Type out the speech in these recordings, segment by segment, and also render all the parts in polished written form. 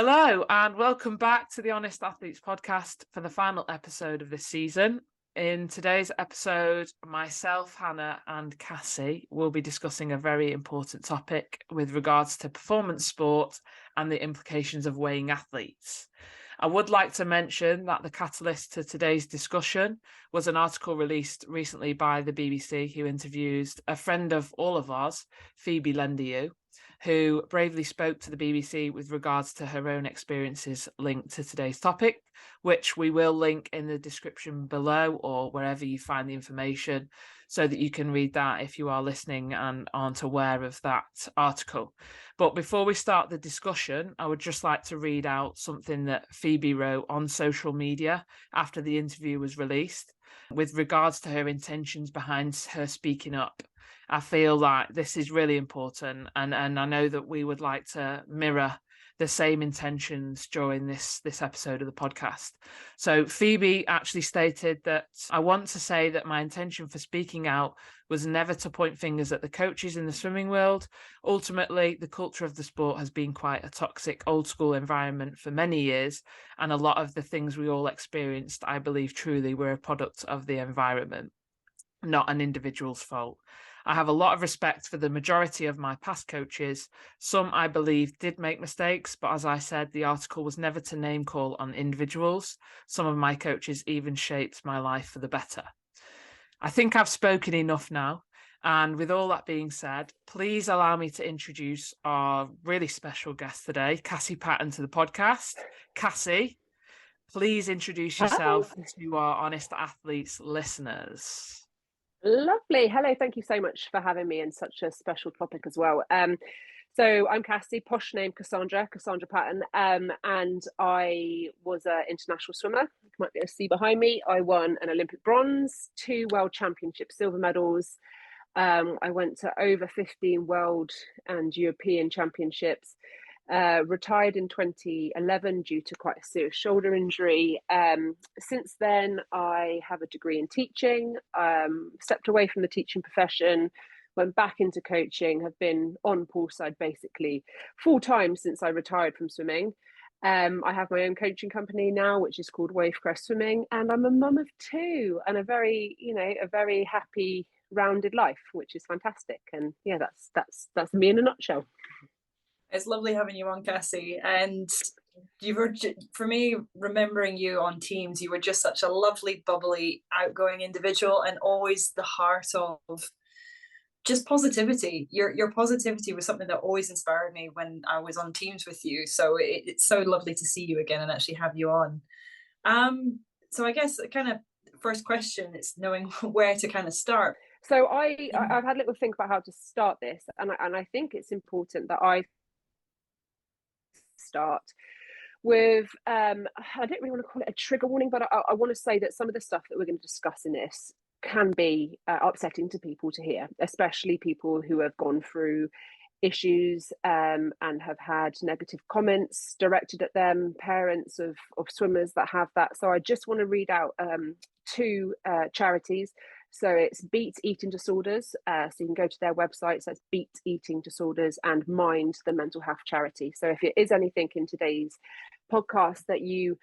Hello and welcome back to the Honest Athletes podcast for the final episode of this season. In today's episode, myself, Hannah and Cassie will be discussing a very important topic with regards to performance sport and the implications of weighing athletes. I would like to mention that the catalyst to today's discussion was an article released recently by the BBC who interviews a friend of all of ours, Phoebe Lendiu, who bravely spoke to the BBC with regards to her own experiences linked to today's topic, which we will link in the description below or wherever you find the information so that you can read that if you are listening and aren't aware of that article. But before we start the discussion, I would just like to read out something that Phoebe wrote on social media after the interview was released with regards to her intentions behind her speaking up. I feel like this is really important, and I know that we would like to mirror the same intentions during this episode of the podcast. So Phoebe actually stated that I want to say that my intention for speaking out was never to point fingers at the coaches in the swimming world. Ultimately, the culture of the sport has been quite a toxic, old school environment for many years, and a lot of the things we all experienced, I believe truly, were a product of the environment, not an individual's fault. I have a lot of respect for the majority of my past coaches. Some, I believe, did make mistakes, but as I said, the article was never to name call on individuals. Some of my coaches even shaped my life for the better. I think I've spoken enough now. And with all that being said, please allow me to introduce our really special guest today, Cassie Patten, to the podcast. Cassie, please introduce yourself to our Honest Athletes listeners. Lovely. Hello. Thank you so much for having me in such a special topic as well. So I'm Cassie, posh name Cassandra Patten, and I was an international swimmer. You might be able to see behind me. I won an Olympic bronze, 2 World Championship silver medals. I went to over 15 World and European Championships. Retired in 2011 due to quite a serious shoulder injury. Since then, I have a degree in teaching, stepped away from the teaching profession, went back into coaching, have been on poolside basically full-time since I retired from swimming. I have my own coaching company now, which is called Wavecrest Swimming, and I'm a mum of 2 and a very happy, rounded life, which is fantastic. And yeah, that's me in a nutshell. It's lovely having you on, Cassie. And you were, for me, remembering you on teams, you were just such a lovely, bubbly, outgoing individual, and always the heart of just positivity. Your positivity was something that always inspired me when I was on teams with you. So it's so lovely to see you again and actually have you on. So I guess kind of first question is knowing where to kind of start. So I've had a little think about how to start this, and I think it's important that I start with I don't really want to call it a trigger warning, but I want to say that some of the stuff that we're going to discuss in this can be upsetting to people to hear, especially people who have gone through issues and have had negative comments directed at them, parents of swimmers that have that. So I just want to read out 2 charities. So it's Beat Eating Disorders. So you can go to their website. So it's Beat Eating Disorders and Mind, the mental health charity. So if it is anything in today's podcast that you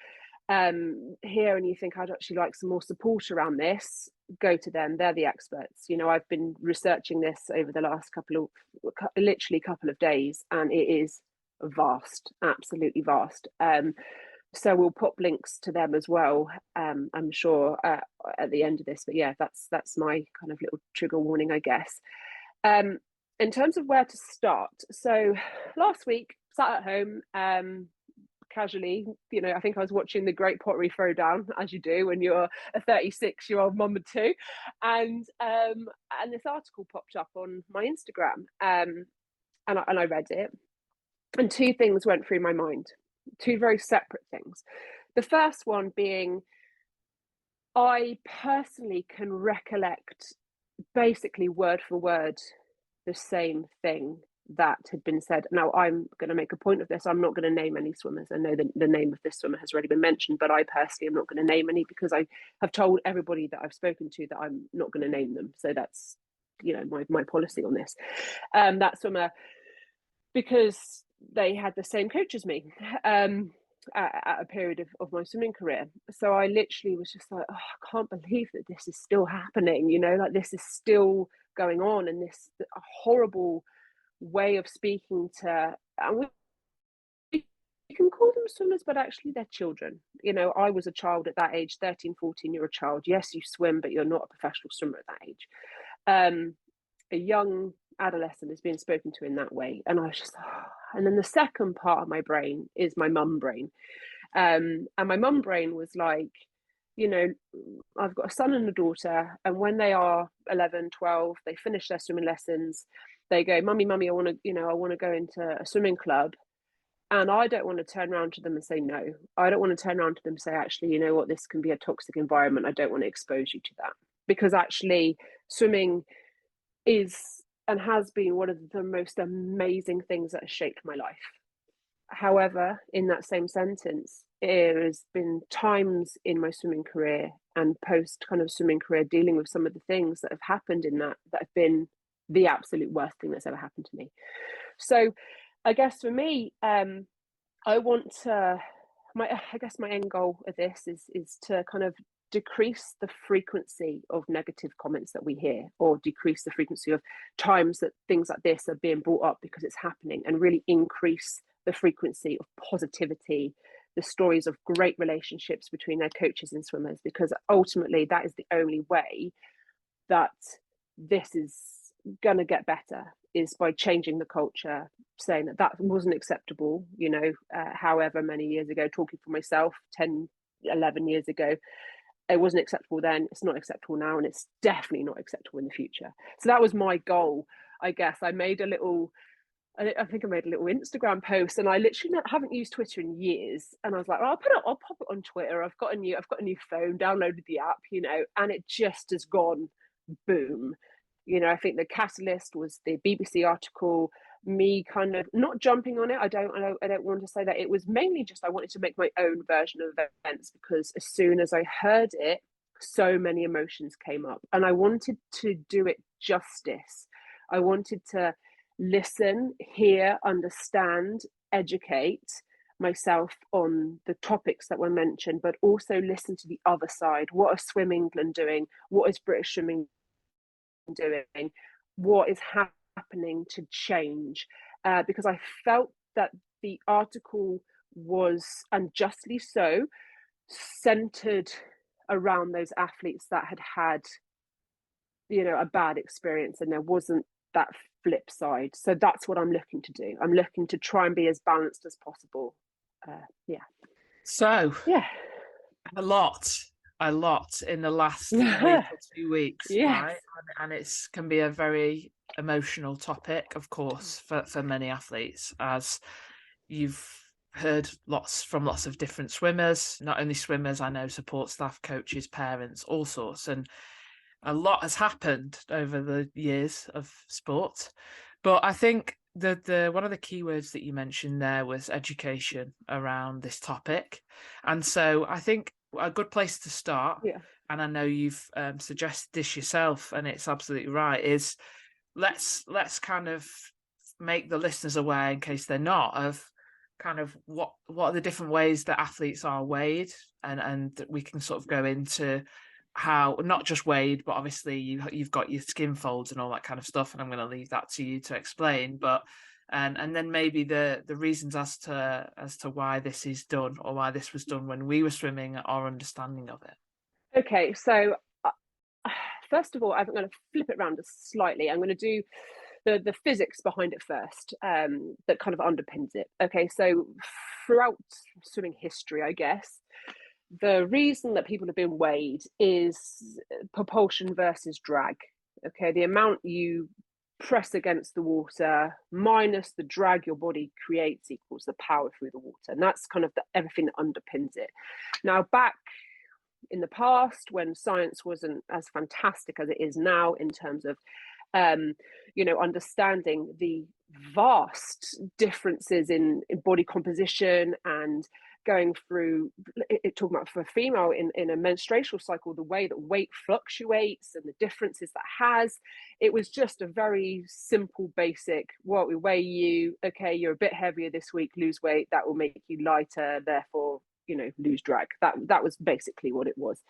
hear and you think I'd actually like some more support around this, go to them. They're the experts. You know, I've been researching this over the last couple of days, and it is vast, absolutely vast. So we'll pop links to them as well, I'm sure, at the end of this. But yeah, that's my kind of little trigger warning, I guess. In terms of where to start, so last week, sat at home, casually, I think I was watching the Great Pottery Throwdown, as you do when you're a 36-year-old mum of 2, and this article popped up on my Instagram, and I read it, and 2 things went through my mind. 2 very separate things. The first one being, I personally can recollect basically word for word the same thing that had been said. Now, I'm going to make a point of this. I'm not going to name any swimmers. I know the name of this swimmer has already been mentioned, but I personally am not going to name any because I have told everybody that I've spoken to that I'm not going to name them. So that's, my policy on this. That swimmer, because they had the same coach as me at a period of my swimming career. So I literally was just like, oh, I can't believe that this is still happening, you know, like this is still going on, and this a horrible way of speaking to, and you can call them swimmers, but actually they're children. You know, I was a child at that age, 13, 14, you're a child. Yes, you swim, but you're not a professional swimmer at that age. A young adolescent is being spoken to in that way. And I was just, oh. And then the second part of my brain is my mum brain. And my mum brain was like, you know, I've got a son and a daughter, and when they are 11, 12, they finish their swimming lessons, they go, mummy, I want to, you know, I want to go into a swimming club. And I don't want to turn around to them and say no. I don't want to turn around to them and say, actually, you know what, this can be a toxic environment. I don't want to expose you to that. Because actually, swimming is and has been one of the most amazing things that has shaped my life. However, in that same sentence, there has been times in my swimming career and post kind of swimming career dealing with some of the things that have happened in that have been the absolute worst thing that's ever happened to me. So I guess for me, I want to, I guess my end goal of this is to kind of decrease the frequency of negative comments that we hear, or decrease the frequency of times that things like this are being brought up because it's happening, and really increase the frequency of positivity, the stories of great relationships between their coaches and swimmers, because ultimately that is the only way that this is going to get better, is by changing the culture, saying that that wasn't acceptable, you know, however many years ago, talking for myself, 10, 11 years ago, it wasn't acceptable then, it's not acceptable now, and it's definitely not acceptable in the future. So that was my goal, I guess. I made a little, I think I made a little Instagram post, and I literally haven't used Twitter in years. And I was like, well, I'll pop it on Twitter. I've got a new phone, downloaded the app, you know, and it just has gone boom. You know, I think the catalyst was the BBC article, me kind of not jumping on it. I don't want to say that. It was mainly just I wanted to make my own version of events, because as soon as I heard it, so many emotions came up, and I wanted to do it justice. I wanted to listen, hear, understand, educate myself on the topics that were mentioned, but also listen to the other side. What are Swim England doing? What is British swimming doing? What is happening to change? Because I felt that the article was, and justly so, centered around those athletes that had, you know, a bad experience, and there wasn't that flip side. So that's what I'm looking to do. I'm looking to try and be as balanced as possible. Yeah. So yeah, a lot in the last week or 2 weeks, yes. right? And it's can be a very emotional topic, of course, for many athletes, as you've heard lots of different swimmers, not only swimmers, I know support staff, coaches, parents, all sorts, and a lot has happened over the years of sport. But I think the one of the key words that you mentioned there was education around this topic. And so I think a good place to start, and I know you've suggested this yourself, and it's absolutely right, is let's kind of make the listeners aware, in case they're not, of kind of what are the different ways that athletes are weighed, and we can sort of go into how not just weighed, but obviously you've got your skin folds and all that kind of stuff, and I'm going to leave that to you to explain. But and then maybe the reasons as to why this is done, or why this was done when we were swimming, our understanding of it. Okay, so first of all, I'm going to flip it around slightly. I'm going to do the physics behind it first, that kind of underpins it. Okay, so throughout swimming history, I guess, the reason that people have been weighed is propulsion versus drag. Okay, the amount you press against the water minus the drag your body creates equals the power through the water. And that's kind of everything that underpins it. Now, back in the past, when science wasn't as fantastic as it is now in terms of you know, understanding the vast differences in body composition and going through it talking about for a female in a menstrual cycle, the way that weight fluctuates and the differences that has. It was just a very simple, basic, what we weigh you, okay, you're a bit heavier this week, lose weight, that will make you lighter, therefore, you know, lose drag. That was basically what it was.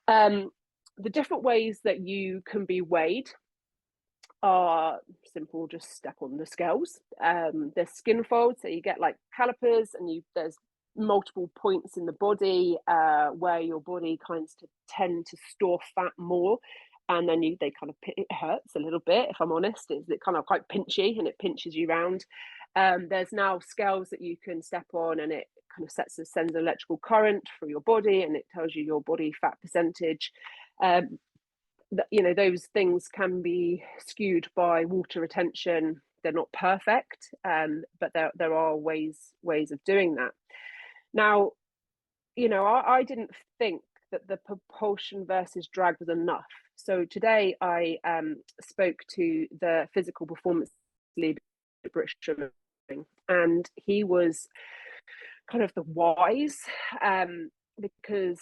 The different ways that you can be weighed are simple. Just step on the scales. There's skin folds, so you get like calipers, and there's multiple points in the body where your body kinds to tend to store fat more, and then they kind of, it hurts a little bit, if I'm honest. It's kind of quite pinchy, and it pinches you round. There's now scales that you can step on, and it kind of sends an electrical current through your body, and it tells you your body fat percentage. You know, those things can be skewed by water retention. They're not perfect, but there are ways of doing that. Now, you know, I didn't think that the propulsion versus drag was enough. So today I spoke to the physical performance lead at British Swimming, and he was kind of the wise, because,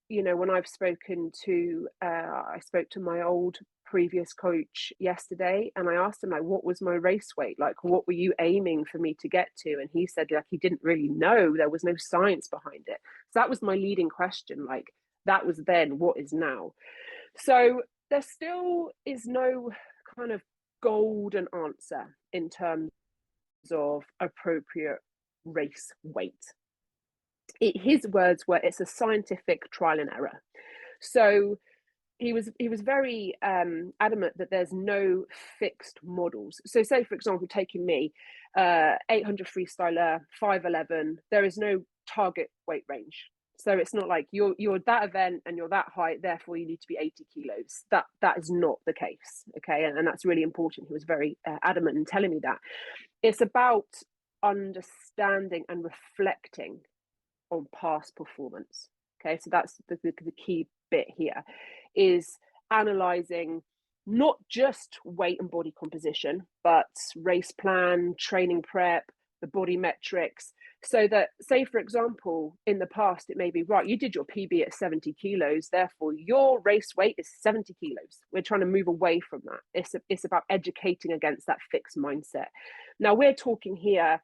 you know, when I've spoken to, I spoke to my old previous coach yesterday, and I asked him, like, what was my race weight? Like, what were you aiming for me to get to? And he said, like, he didn't really know. There was no science behind it. So that was my leading question. Like, that was then, what is now? So there still is no kind of golden answer in terms of appropriate race weight. His words were, it's a scientific trial and error. So he was very adamant that there's no fixed models. So say, for example, taking me, 800 freestyler, 5'11", there is no target weight range. So it's not like you're that event and you're that height, therefore you need to be 80 kilos. That is not the case, okay? And that's really important. He was very adamant in telling me that. It's about understanding and reflecting on past performance, okay? So that's the key bit here, is analysing not just weight and body composition, but race plan, training prep, the body metrics. So that, say, for example, in the past, it may be, right, you did your PB at 70 kilos, therefore your race weight is 70 kilos. We're trying to move away from that. It's about educating against that fixed mindset. Now, we're talking here,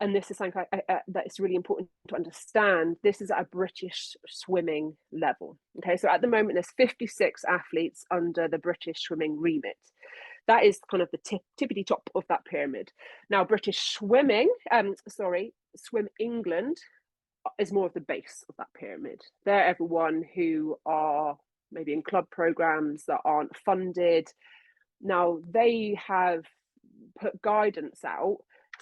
and this is something that is really important to understand, this is at a British swimming level. Okay, so at the moment, there's 56 athletes under the British swimming remit. That is kind of the tippity top of that pyramid. Now, British swimming, Swim England is more of the base of that pyramid. They're everyone who are maybe in club programs that aren't funded. Now, they have put guidance out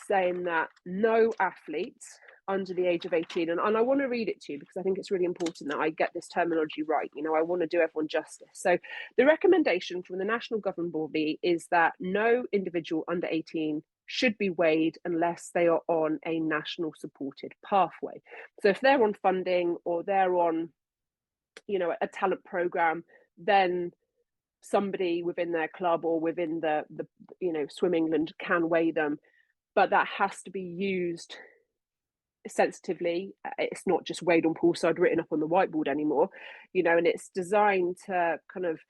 saying that no athletes under the age of 18, and I want to read it to you because I think it's really important that I get this terminology right. You know, I want to do everyone justice. So the recommendation from the national governing body is that no individual under 18 should be weighed unless they are on a national supported pathway. So if they're on funding or they're on, you know, a talent program, then somebody within their club or within the you know, Swim England can weigh them, but that has to be used sensitively. It's not just weighed on poolside written up on the whiteboard anymore, you know, and it's designed to kind of,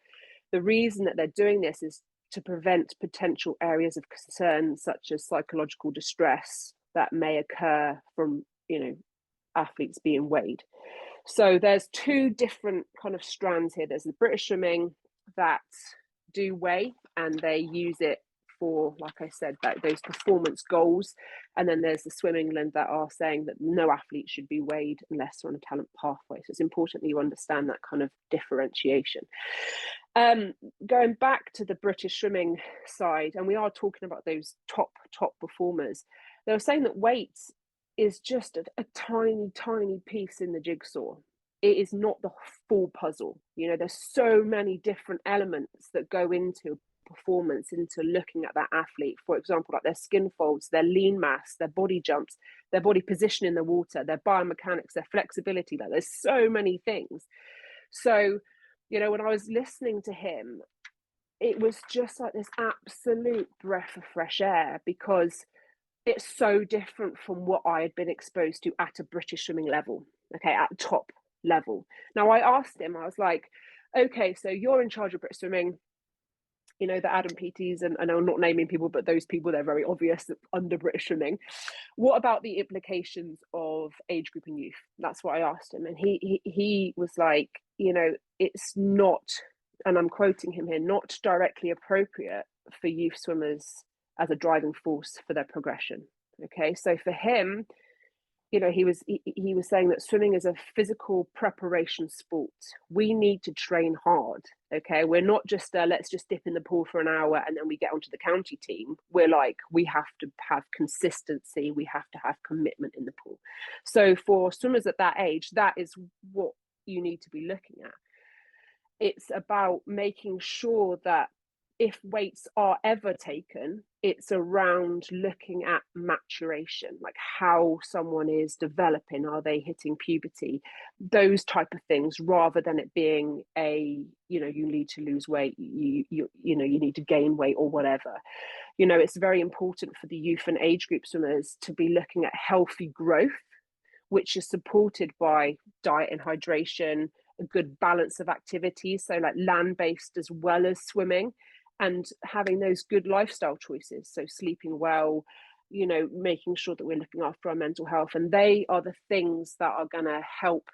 the reason that they're doing this is to prevent potential areas of concern such as psychological distress that may occur from, you know, athletes being weighed. So there's two different kind of strands here. There's the British Swimming that do weigh, and they use it for, like I said, those performance goals. And then there's the Swim England that are saying that no athlete should be weighed unless they're on a talent pathway. So it's important that you understand that kind of differentiation. Going back to the British swimming side, and we are talking about those top performers, they were saying that weight is just a tiny piece in the jigsaw. It is not the full puzzle. You know, there's so many different elements that go into performance, into looking at that athlete. For example, like their skin folds, their lean mass, their body jumps, their body position in the water, their biomechanics, their flexibility. Like there's so many things. So, you know, when I was listening to him, it was just like this absolute breath of fresh air, because it's so different from what I had been exposed to at a British swimming level, okay, at top level. Now, I asked him, I was like, okay, so you're in charge of British swimming, you know, the Adam PTs, and I'm not naming people, but those people, they're very obvious under British swimming. What about the implications of age group and youth? That's what I asked him. And he was like, you know, it's not, and I'm quoting him here, not directly appropriate for youth swimmers as a driving force for their progression. Okay, so for him, you know, he was saying that swimming is a physical preparation sport. We need to train hard. Okay, we're not just let's just dip in the pool for an hour and then we get onto the county team. We're like, we have to have consistency. We have to have commitment in the pool. So for swimmers at that age, that is what you need to be looking at. It's about making sure that if weights are ever taken, it's around looking at maturation, like how someone is developing, are they hitting puberty, those type of things, rather than it being a, you know, you need to lose weight, you know, you need to gain weight or whatever. You know, it's very important for the youth and age group swimmers to be looking at healthy growth, which is supported by diet and hydration, a good balance of activities, so like land-based as well as swimming, and having those good lifestyle choices, so sleeping well, you know, making sure that we're looking after our mental health. And they are the things that are going to help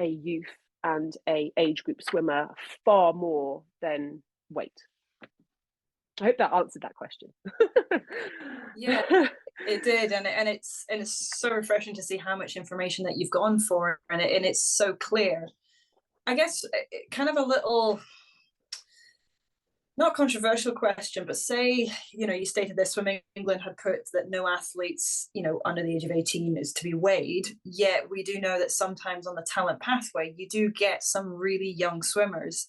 a youth and a age group swimmer far more than weight. I hope that answered that question. Yeah, it did, and it's so refreshing to see how much information that you've gone for, and it's so clear. I guess kind of a little, not controversial question, but say, you know, you stated this, Swimming England had put that no athletes, you know, under the age of 18 is to be weighed, yet we do know that sometimes on the talent pathway, you do get some really young swimmers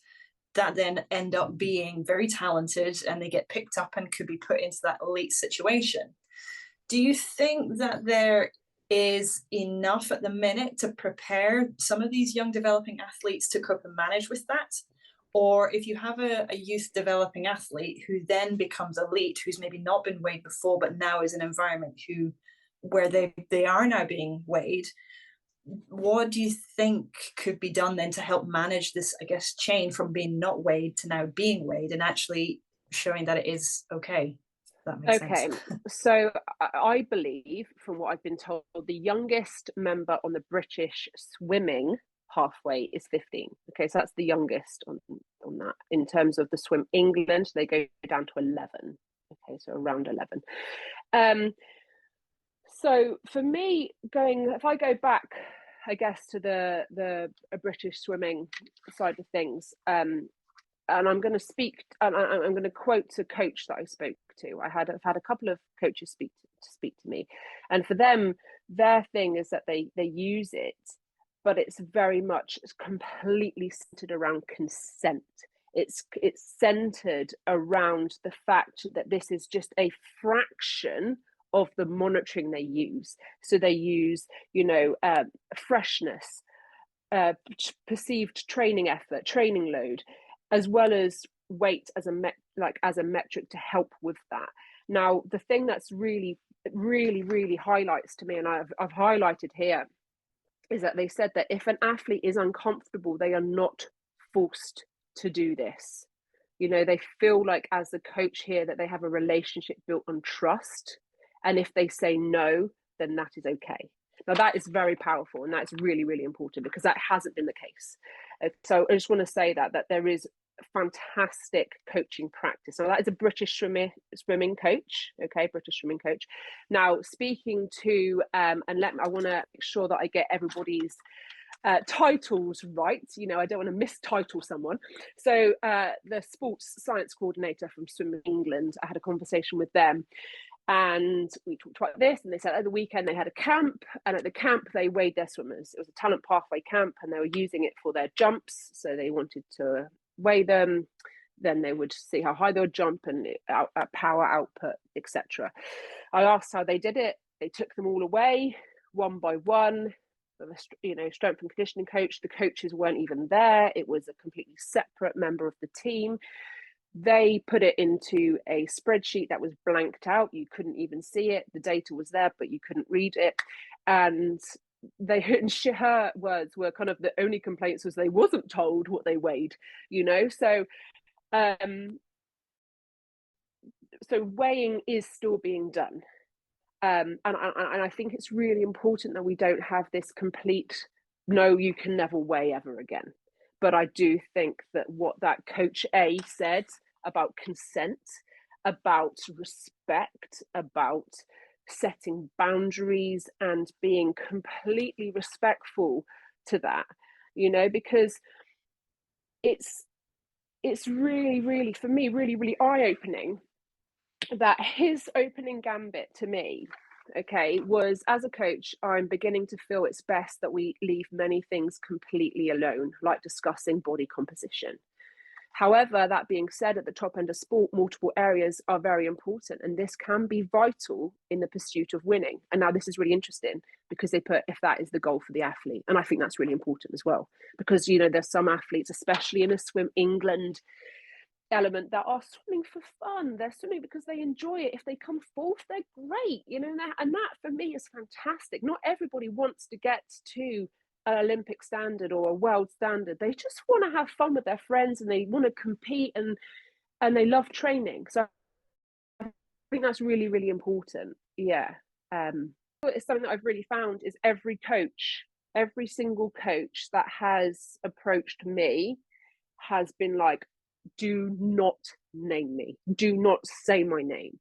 that then end up being very talented and they get picked up and could be put into that elite situation. Do you think that there is enough at the minute to prepare some of these young developing athletes to cope and manage with that? Or if you have a youth developing athlete who then becomes elite, who's maybe not been weighed before, but now is an environment where they are now being weighed, what do you think could be done then to help manage this, I guess, chain from being not weighed to now being weighed and actually showing that it is okay? If that makes sense. So I believe, from what I've been told, the youngest member on the British swimming pathway is 15. Okay, so that's the youngest on that. In terms of the Swim England, they go down to 11. Okay, so around 11. So for me, if I go back, I guess, to the British swimming side of things, and I'm going to speak, I'm going to quote a coach that I spoke to. I've had a couple of coaches speak to me, and for them, their thing is that they use it, but it's very much completely centered around consent. It's centered around the fact that this is just a fraction of the monitoring they use. So they use, you know, freshness, perceived training effort, training load, as well as weight as a metric to help with that. Now, the thing that's really highlights to me, and I've highlighted here, is that they said that if an athlete is uncomfortable, they are not forced to do this. You know, they feel like, as a coach here, that they have a relationship built on trust. And if they say no, then that is okay. Now, that is very powerful, and that's really, really important, because that hasn't been the case. So I just want to say that there is fantastic coaching practice. So that is a British swimming coach, okay, British swimming coach. Now, speaking to, I want to make sure that I get everybody's titles right. You know, I don't want to mistitle someone. So the sports science coordinator from Swimming England, I had a conversation with them, and we talked about this, and they said at the weekend they had a camp, and at the camp they weighed their swimmers. It was a talent pathway camp, and they were using it for their jumps, so they wanted to weigh them, then they would see how high they would jump and power output, etc. I asked how they did it. They took them all away one by one. You know, strength and conditioning coach, the coaches weren't even there. It was a completely separate member of the team. They put it into a spreadsheet that was blanked out. You couldn't even see it. The data was there, but you couldn't read it. And her words were kind of, the only complaints was they wasn't told what they weighed, So weighing is still being done. And I think it's really important that we don't have this complete, no, you can never weigh ever again. But I do think that what that coach A said about consent, about respect, about setting boundaries and being completely respectful to that, because it's really, really, for me, really, really eye-opening that his opening gambit to me, okay, was, as a coach, I'm beginning to feel it's best that we leave many things completely alone, like discussing body composition. However, that being said, at the top end of sport, multiple areas are very important, and this can be vital in the pursuit of winning. And now this is really interesting because they put, if that is the goal for the athlete. And I think that's really important as well, because, there's some athletes, especially in a Swim England element, that are swimming for fun. They're swimming because they enjoy it. If they come fourth, they're great, and that for me is fantastic. Not everybody wants to get to an Olympic standard or a world standard. They just want to have fun with their friends and they want to compete, and they love training. So I think that's really, really important. It's something that I've really found is every single coach that has approached me has been like, do not name me, do not say my name.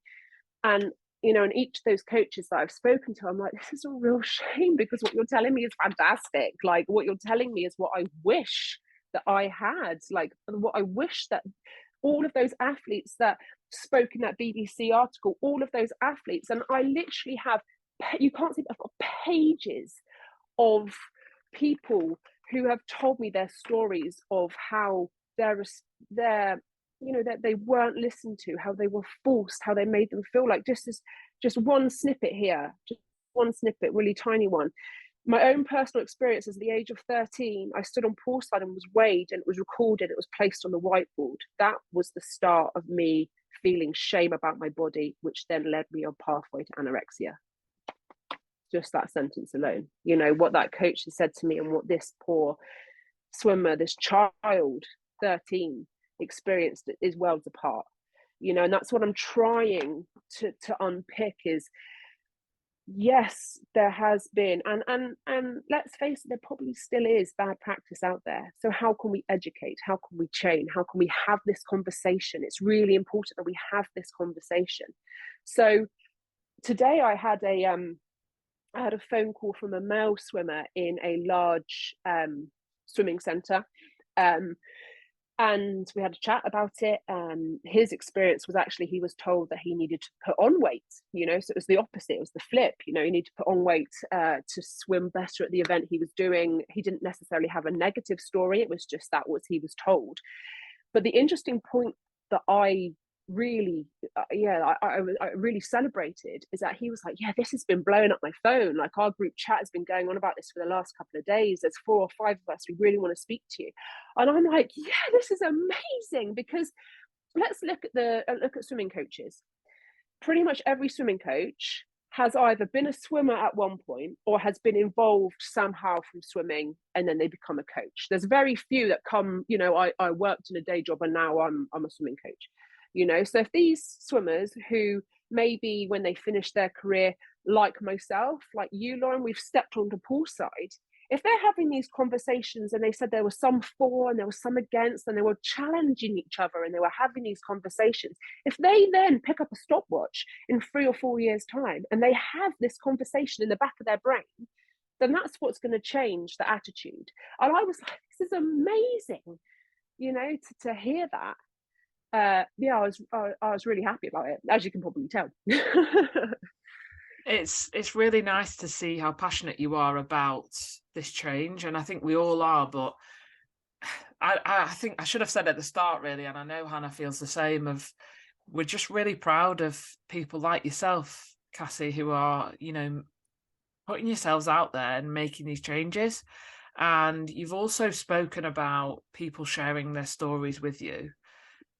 And and each of those coaches that I've spoken to, I'm like, this is a real shame, because what you're telling me is fantastic. Like, what you're telling me is what I wish that I had, like what I wish that all of those athletes that spoke in that BBC article, all of those athletes, and I literally have, you can't see, I've got pages of people who have told me their stories of how that they weren't listened to, how they were forced, how they made them feel. Like, just one snippet here, just one snippet, really tiny one. My own personal experience, at the age of 13, I stood on poolside and was weighed, and it was recorded, it was placed on the whiteboard. That was the start of me feeling shame about my body, which then led me on a pathway to anorexia. Just that sentence alone, what that coach has said to me, and what this poor swimmer, this child, 13, experienced, is worlds apart. And that's what I'm trying to unpick is, yes, there has been, and let's face it, there probably still is bad practice out there. So how can we educate? How can we change? How can we have this conversation? It's really important that we have this conversation. So today I had a phone call from a male swimmer in a large swimming centre, and we had a chat about it. His experience was, actually, he was told that he needed to put on weight, so it was the opposite, it was the flip. He needed to put on weight to swim better at the event he was doing. He didn't necessarily have a negative story, it was just that was he was told. But the interesting point that I really I really celebrated is that he was like, yeah, this has been blowing up my phone, like our group chat has been going on about this for the last couple of days, there's 4 or 5 of us, we really want to speak to you. And I'm like, yeah, this is amazing, because let's look at swimming coaches. Pretty much every swimming coach has either been a swimmer at one point or has been involved somehow from swimming, and then they become a coach. There's very few that come, I worked in a day job and now I'm a swimming coach. So if these swimmers who maybe when they finish their career, like myself, like you, Lauren, we've stepped onto poolside, if they're having these conversations, and they said there was some for and there was some against, and they were challenging each other and they were having these conversations, if they then pick up a stopwatch in 3 or 4 years' time and they have this conversation in the back of their brain, then that's what's going to change the attitude. And I was like, this is amazing, to hear that. I was really happy about it, as you can probably tell. It's really nice to see how passionate you are about this change, and I think we all are. But I think I should have said at the start, really, and I know Hannah feels the same. We're just really proud of people like yourself, Cassie, who are putting yourselves out there and making these changes. And you've also spoken about people sharing their stories with you.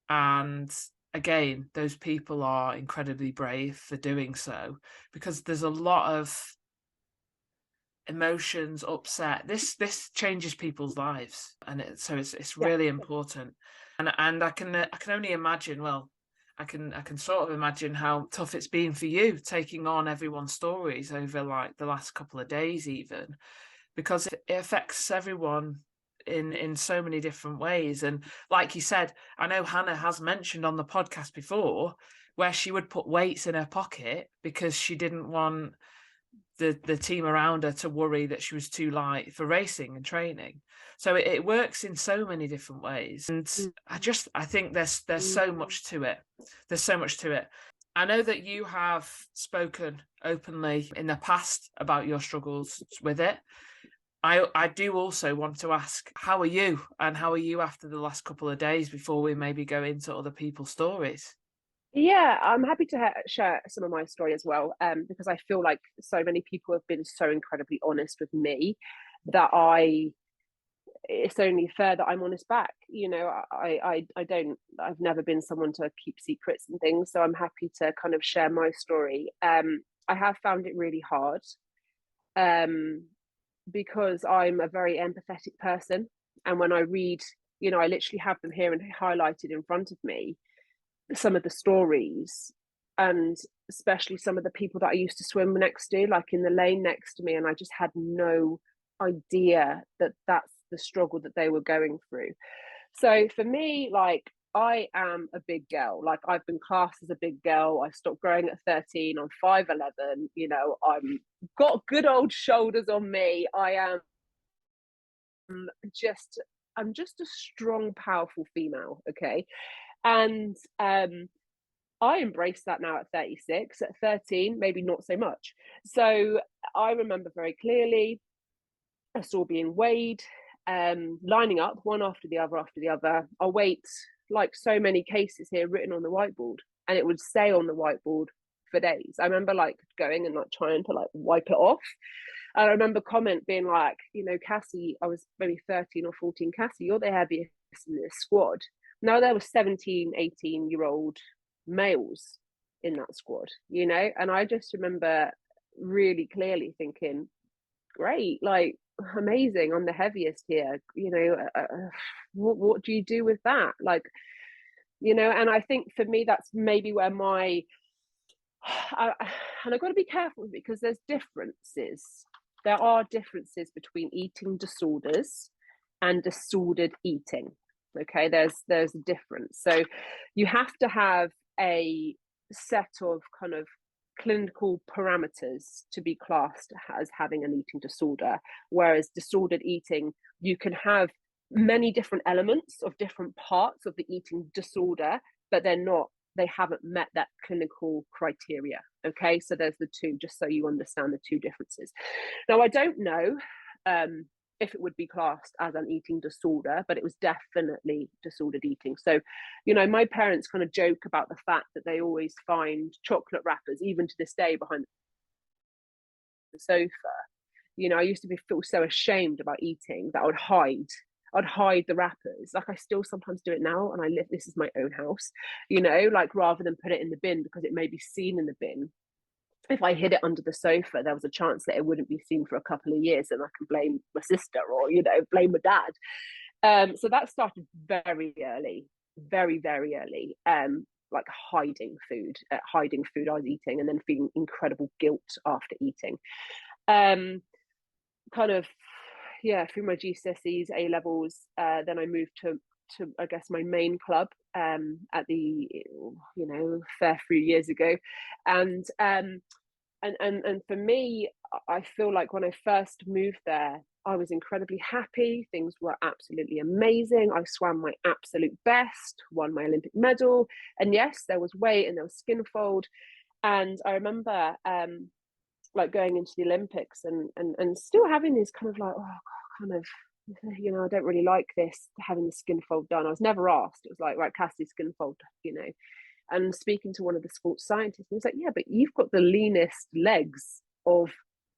And again, those people are incredibly brave for doing so, because there's a lot of emotions, upset. This changes people's lives, and so it's Yeah. really important. And I can only imagine. Well, I can sort of imagine how tough it's been for you taking on everyone's stories over like the last couple of days, even, because it affects everyone in so many different ways. And like you said, I know Hannah has mentioned on the podcast before where she would put weights in her pocket because she didn't want the team around her to worry that she was too light for racing and training. So it works in so many different ways. And I think there's so much to it. There's so much to it. I know that you have spoken openly in the past about your struggles with it. I do also want to ask, how are you, and how are you after the last couple of days before we maybe go into other people's stories? Yeah, I'm happy to share some of my story as well, because I feel like so many people have been so incredibly honest with me that it's only fair that I'm honest back. You know, I've never been someone to keep secrets and things, so I'm happy to kind of share my story. I have found it really hard, because I'm a very empathetic person, and when I read, you know, I literally have them here and highlighted in front of me, some of the stories, and especially some of the people that I used to swim next to, like in the lane next to me, and I just had no idea that that's the struggle that they were going through. So for me, like, I am a big girl. Like, I've been classed as a big girl. I stopped growing at 13. I'm 5'11". You know, I'm got good old shoulders on me. Just I'm just a strong, powerful female. Okay. And I embrace that now at 36. At 13, maybe not so much. So I remember very clearly us all being weighed, lining up one after the other after the other. Our weights, like so many cases here, written on the whiteboard, and it would stay on the whiteboard for days. I remember like going and like trying to like wipe it off. And I remember comment being like, you know, Cassie, I was maybe 13 or 14, Cassie, you're the heaviest in this squad. Now there were 17, 18-year-old males in that squad, you know, and I just remember really clearly thinking, great, like, amazing, I'm the heaviest here, you know, what do you do with that? Like, you know, and I think for me, that's maybe where and I've got to be careful because there's differences. There are differences between eating disorders and disordered eating. Okay, there's a difference. So you have to have a set of kind of clinical parameters to be classed as having an eating disorder, whereas disordered eating, you can have many different elements of different parts of the eating disorder, but they haven't met that clinical criteria. Okay, so there's the two, just so you understand the two differences. Now, I don't know if it would be classed as an eating disorder, but it was definitely disordered eating. So, you know, my parents kind of joke about the fact that they always find chocolate wrappers, even to this day, behind the sofa. You know, I used to feel so ashamed about eating that I'd hide the wrappers. Like, I still sometimes do it now, and this is my own house, you know, like, rather than put it in the bin because it may be seen in the bin. If I hid it under the sofa, there was a chance that it wouldn't be seen for a couple of years, and I can blame my sister or, you know, blame my dad. So that started very early, very, very early. Like hiding food I was eating, and then feeling incredible guilt after eating. Kind of, yeah, through my GCSEs, A levels, then I moved to I guess my main club at the, you know, fair few years ago, and for me, I feel like when I first moved there, I was incredibly happy. Things were absolutely amazing. I swam my absolute best, won my Olympic medal, and yes, there was weight and there was skin fold. And I remember like going into the Olympics and still having these kind of like, oh God, kind of, you know, I don't really like this, having the skin fold done. I was never asked. It was like, right, Cassie, skin fold, you know. And speaking to one of the sports scientists, he was like, yeah, but you've got the leanest legs of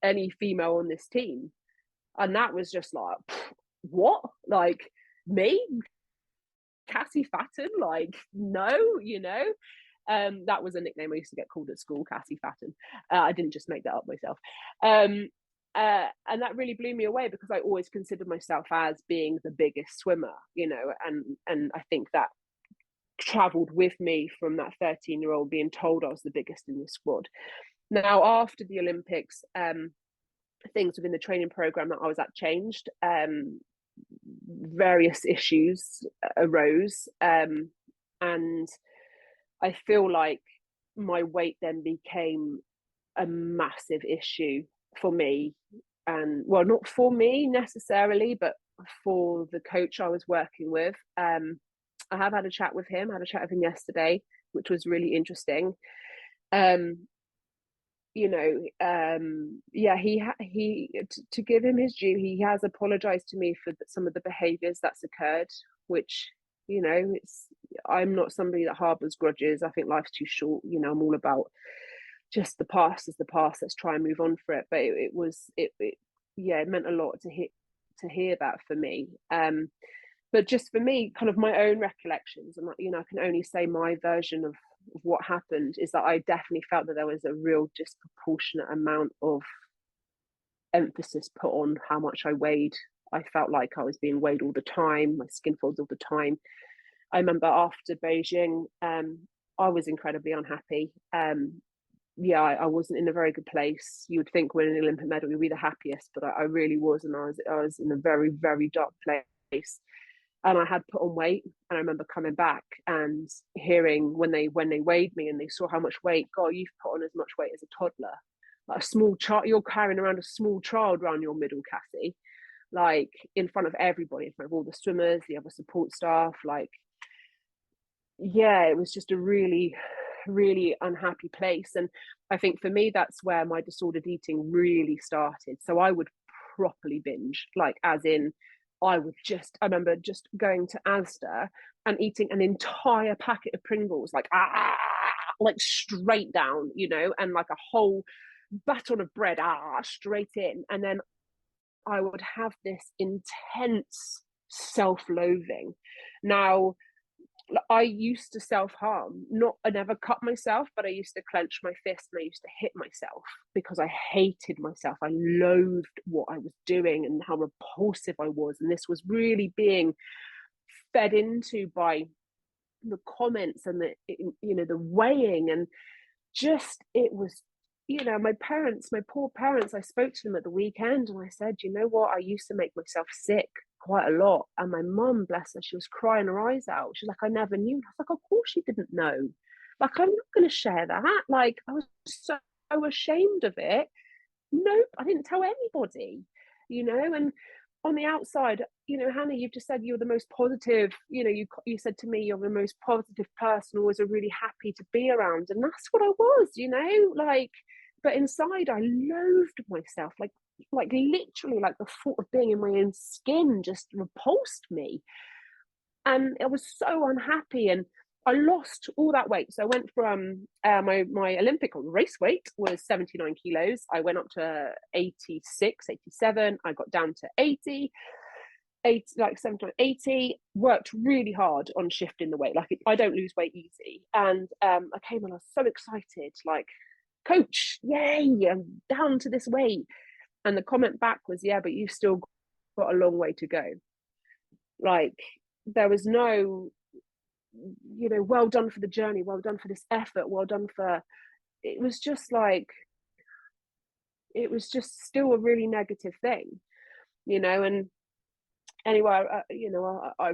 any female on this team. And that was just like, what? Like, me? Cassie Patten, like, no, you know. That was a nickname I used to get called at school, Cassie Patten. I didn't just make that up myself. And that really blew me away, because I always considered myself as being the biggest swimmer, you know, and I think that traveled with me from that 13-year-old being told I was the biggest in the squad. Now, after the Olympics, things within the training program that I was at changed. Various issues arose, and I feel like my weight then became a massive issue for me, and well, not for me necessarily, but for the coach I was working with. I have had a chat with him. I had a chat with him yesterday, which was really interesting. You know, yeah, he to give him his due, he has apologized to me for some of the behaviors that's occurred, which, you know, I'm not somebody that harbors grudges. I think life's too short. You know, I'm all about just the past is the past. Let's try and move on for it. But it meant a lot to hear that for me. But just for me, kind of my own recollections, and, you know, I can only say my version of what happened is that I definitely felt that there was a real disproportionate amount of emphasis put on how much I weighed. I felt like I was being weighed all the time, my skin folds all the time. I remember after Beijing, I was incredibly unhappy. Yeah, I wasn't in a very good place. You would think winning an Olympic medal would be the happiest, but I really was, and I was in a very, very dark place. And I had put on weight, and I remember coming back and hearing when they weighed me and they saw how much weight, God, you've put on as much weight as a toddler. Like a small child, you're carrying around a small child around your middle, Cassie, like in front of everybody, in front of all the swimmers, the other support staff. Like, yeah, it was just a really, really unhappy place. And I think for me, that's where my disordered eating really started. So I would properly binge, like, as in, I remember just going to Asda and eating an entire packet of Pringles, like straight down, you know, and like a whole baton of bread, straight in. And then I would have this intense self-loathing. Now, I used to self-harm. I never cut myself, but I used to clench my fist and I used to hit myself because I hated myself. I loathed what I was doing and how repulsive I was. And this was really being fed into by the comments and the weighing, and just, it was, my poor parents, I spoke to them at the weekend and I said, you know what, I used to make myself sick quite a lot. And my mum, bless her, she was crying her eyes out. She's like, I never knew. I was like, of course you didn't know. Like, I'm not going to share that. Like, I was so ashamed of it. Nope, I didn't tell anybody, and on the outside, Hannah, you've just said you're the most positive, you said to me, you're the most positive person, always a really happy to be around. And that's what I was, like, but inside I loathed myself, like literally, like the thought of being in my own skin just repulsed me. And I was so unhappy, and I lost all that weight. So I went from my Olympic race weight was 79 kilos. I went up to 86, 87. I got down to 80, like 70, 80. Worked really hard on shifting the weight. Like, I don't lose weight easy. And I came and I was so excited, like, coach, yay, I'm down to this weight. And the comment back was, yeah, but you've still got a long way to go. Like, there was no, well done for the journey, well done for this effort, well done for, it was just still a really negative thing, and anyway, I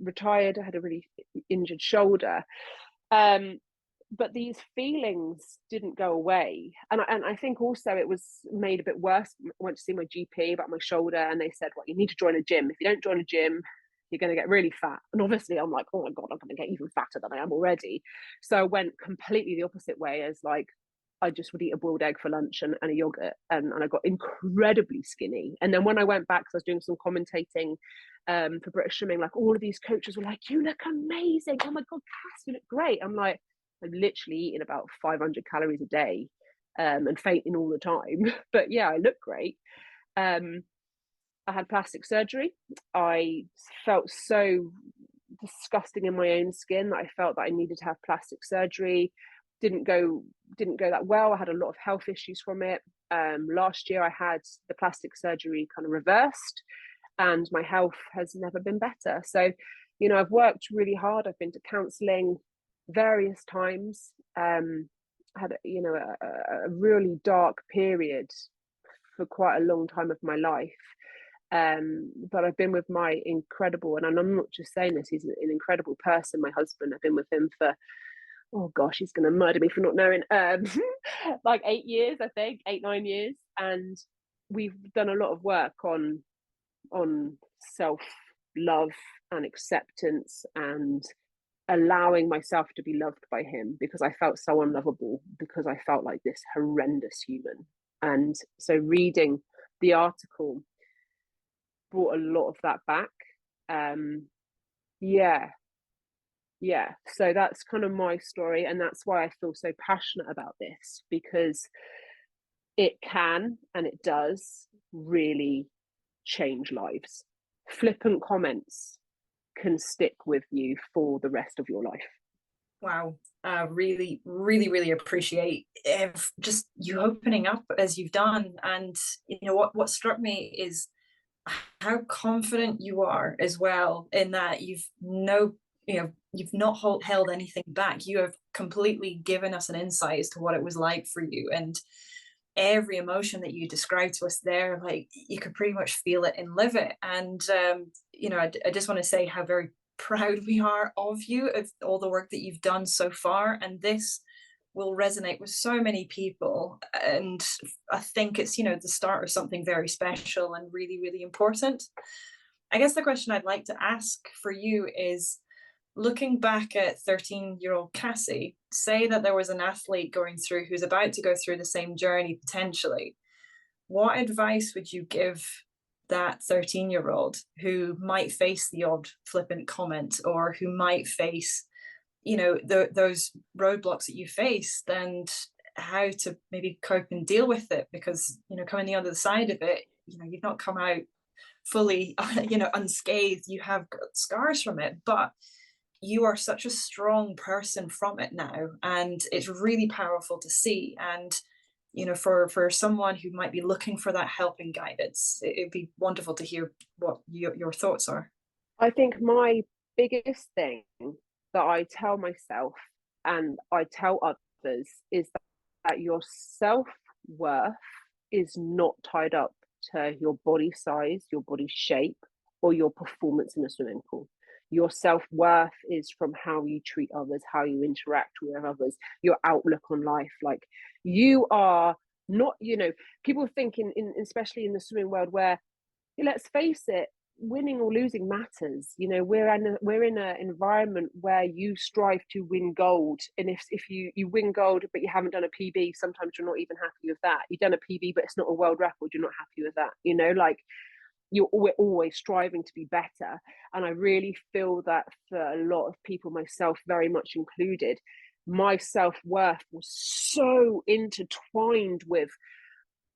retired. I had a really injured shoulder, but these feelings didn't go away, and I think also it was made a bit worse. I went to see my GP about my shoulder, and they said, well, you need to join a gym. If you don't join a gym, you're going to get really fat. And obviously I'm like, oh my God, I'm going to get even fatter than I am already. So I went completely the opposite way, as like, I just would eat a boiled egg for lunch and a yogurt, and I got incredibly skinny. And then when I went back, because I was doing some commentating for British Swimming, like, all of these coaches were like, you look amazing. Oh my God, Cass, you look great. I'm like, I'm literally eating about 500 calories a day and fainting all the time. But yeah, I look great. I had plastic surgery. I felt so disgusting in my own skin that I felt that I needed to have plastic surgery. Didn't go that well. I had a lot of health issues from it. Last year I had the plastic surgery kind of reversed, and my health has never been better. So, you know, I've worked really hard. I've been to counselling various times. Had a really dark period for quite a long time of my life. But I've been with my incredible, and I'm not just saying this, he's an incredible person, my husband. I've been with him for, oh gosh, he's going to murder me for not knowing, like 8 years, I think, 8-9 years. And we've done a lot of work on self-love and acceptance and allowing myself to be loved by him, because I felt so unlovable, because I felt like this horrendous human. And so reading the article brought a lot of that back. So that's kind of my story, and that's why I feel so passionate about this, because it can, and it does, really change lives. Flippant comments can stick with you for the rest of your life. Wow. Really, really, really appreciate just you opening up as you've done. And you know what struck me is how confident you are as well, in that you've not held anything back. You have completely given us an insight as to what it was like for you, and every emotion that you described to us there, like you could pretty much feel it and live it. And I just want to say how very proud we are of you, of all the work that you've done so far, and this will resonate with so many people. And I think it's, the start of something very special and really, really important. I guess the question I'd like to ask for you is, looking back at 13-year-old Cassie, say that there was an athlete going through who's about to go through the same journey potentially, what advice would you give that 13-year-old who might face the odd flippant comment, or who might face, those roadblocks that you faced, and how to maybe cope and deal with it? Because, coming the other side of it, you've not come out fully, unscathed. You have got scars from it, but you are such a strong person from it now, and it's really powerful to see. And for someone who might be looking for that help and guidance, it'd be wonderful to hear what your thoughts are. I think my biggest thing that I tell myself and I tell others is that your self-worth is not tied up to your body size, your body shape, or your performance in a swimming pool. Your self-worth is from how you treat others, how you interact with others, your outlook on life. Like, you are not, people think especially in the swimming world, where, let's face it, winning or losing matters. We're in an environment where you strive to win gold, and if you win gold but you haven't done a PB, sometimes you're not even happy with that. You've done a PB but it's not a world record, you're not happy with that. We're always striving to be better. And I really feel that for a lot of people, myself very much included, my self-worth was so intertwined with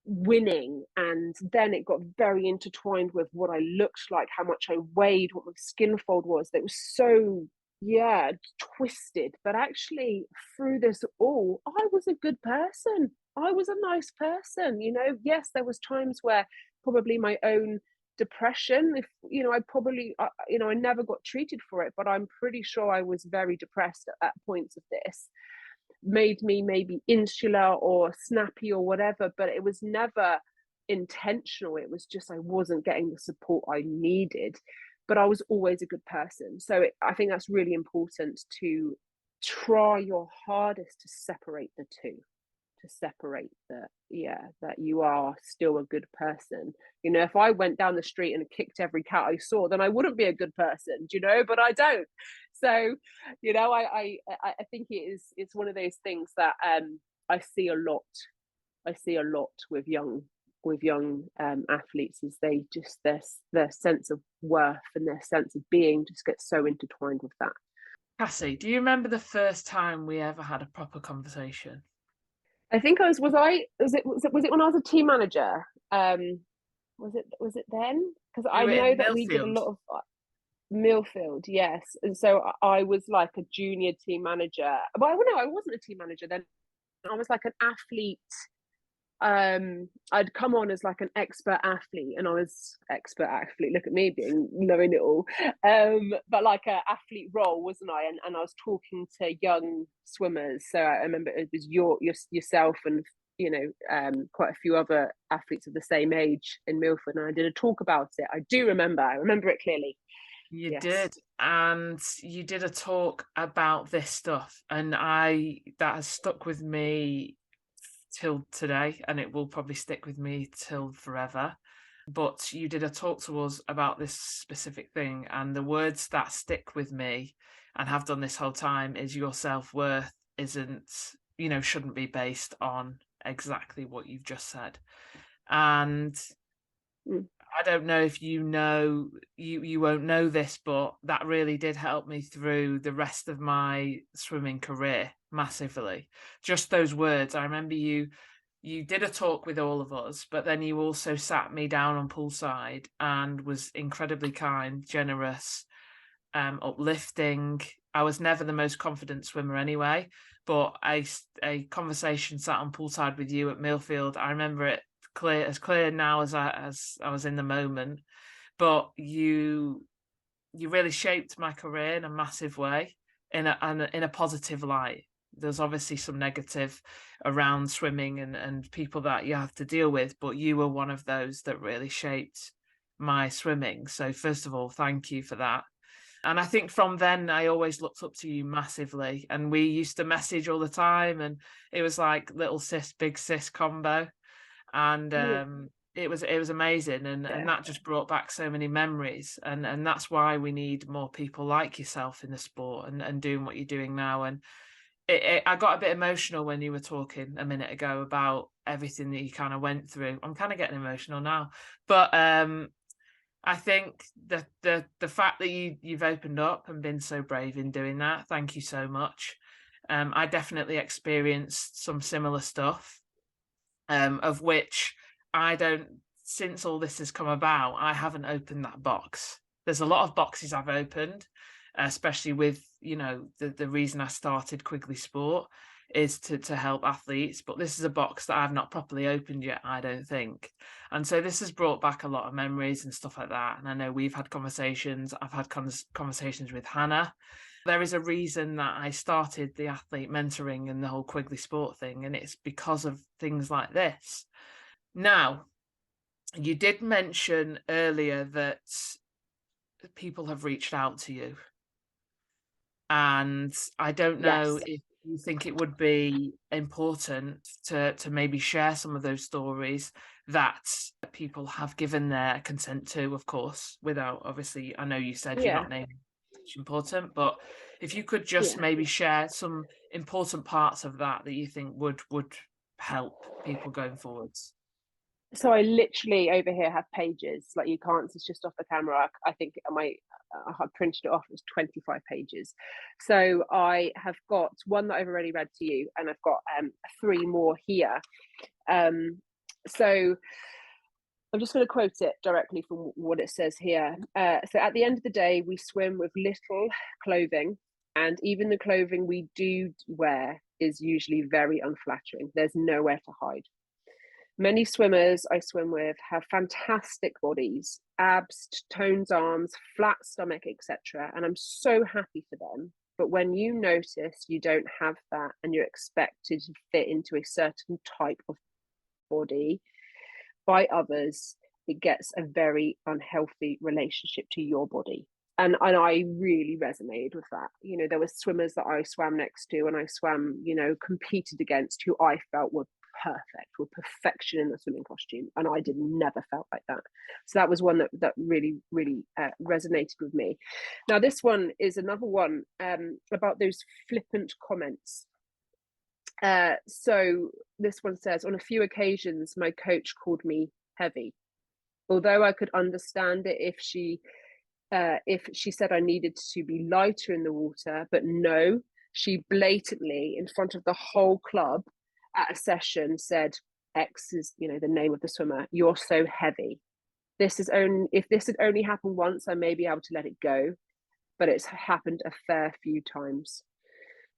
winning, and then it got very intertwined with what I looked like, how much I weighed, what my skin fold was. That was so twisted. But actually, through this all, I was a good person. I was a nice person. Yes, there was times where probably my own depression, I never got treated for it, but I'm pretty sure I was very depressed at points of this, made me maybe insular or snappy or whatever, but it was never intentional. It was just I wasn't getting the support I needed, but I was always a good person. So I think that's really important, to try your hardest to separate the two, to separate that you are still a good person. If I went down the street and kicked every cat I saw, then I wouldn't be a good person, but I don't. So I think it's one of those things that I see a lot with young athletes, is they just their sense of worth and their sense of being just gets so intertwined with that. Cassie, do you remember the first time we ever had a proper conversation? I think was it when I was a team manager? Was it then? Because I know that we did a lot of. Millfield, yes. And so I was like a junior team manager. Well, no, I wasn't a team manager then. I was like an athlete. I'd come on as like an expert athlete, and I was expert athlete. Look at me being knowing it all. But like a athlete role, wasn't I? And I was talking to young swimmers. So I remember it was yourself and quite a few other athletes of the same age in Milford, and I did a talk about it. I remember it clearly. You Yes. did, and you did a talk about this stuff, and that has stuck with me till today, and it will probably stick with me till forever. But you did a talk to us about this specific thing, and the words that stick with me and have done this whole time is your self-worth shouldn't be based on exactly what you've just said. And I don't know if you won't know this, but that really did help me through the rest of my swimming career massively. Just those words. I remember you did a talk with all of us, but then you also sat me down on poolside and was incredibly kind, generous, uplifting. I was never the most confident swimmer anyway, but a conversation sat on poolside with you at Millfield, I remember it clear now as I was in the moment. But you really shaped my career in a massive way, in a positive light. There's obviously some negative around swimming and people that you have to deal with, but you were one of those that really shaped my swimming. So first of all, thank you for that. And I think from then I always looked up to you massively, and we used to message all the time, and it was like little sis, big sis combo. And it was amazing, and that just brought back so many memories, and that's why we need more people like yourself in the sport and doing what you're doing now. And I got a bit emotional when you were talking a minute ago about everything that you kind of went through. I'm kind of getting emotional now, but I think the fact that you've opened up and been so brave in doing that, thank you so much. I definitely experienced some similar stuff, of which since all this has come about, I haven't opened that box. There's a lot of boxes I've opened, especially with, the reason I started Quigley Sport is to help athletes. But this is a box that I've not properly opened yet, I don't think. And so this has brought back a lot of memories and stuff like that. And I know we've had conversations. I've had conversations with Hannah. There is a reason that I started the athlete mentoring and the whole Quigley Sport thing, and it's because of things like this. Now, you did mention earlier that people have reached out to you, and I don't know if you think it would be important to maybe share some of those stories that people have given their consent to, of course, without, obviously, I know you said you're not naming it's important, but if you could just maybe share some important parts of that you think would help people going forwards. So I literally over here have pages, like you can't, it's just off the camera. I think I printed it off, it was 25 pages. So I have got one that I've already read to you, and I've got 3 more here. So I'm just going to quote it directly from what it says here. So at the end of the day, we swim with little clothing, and even the clothing we do wear is usually very unflattering. There's nowhere to hide. Many swimmers I swim with have fantastic bodies, abs, toned arms, flat stomach, etc. And I'm so happy for them. But when you notice you don't have that and you're expected to fit into a certain type of body by others, it gets a very unhealthy relationship to your body. And I really resonated with that. There were swimmers that I swam next to and I swam, competed against, who I felt were perfection in the swimming costume, and I never felt like that. So that was one that really resonated with me. Now this one is another one about those flippant comments. So this one says, on a few occasions my coach called me heavy, although I could understand it if she said I needed to be lighter in the water. But no, she blatantly, in front of the whole club at a session, said, X is, the name of the swimmer, you're so heavy. if this had only happened once, I may be able to let it go, but it's happened a fair few times.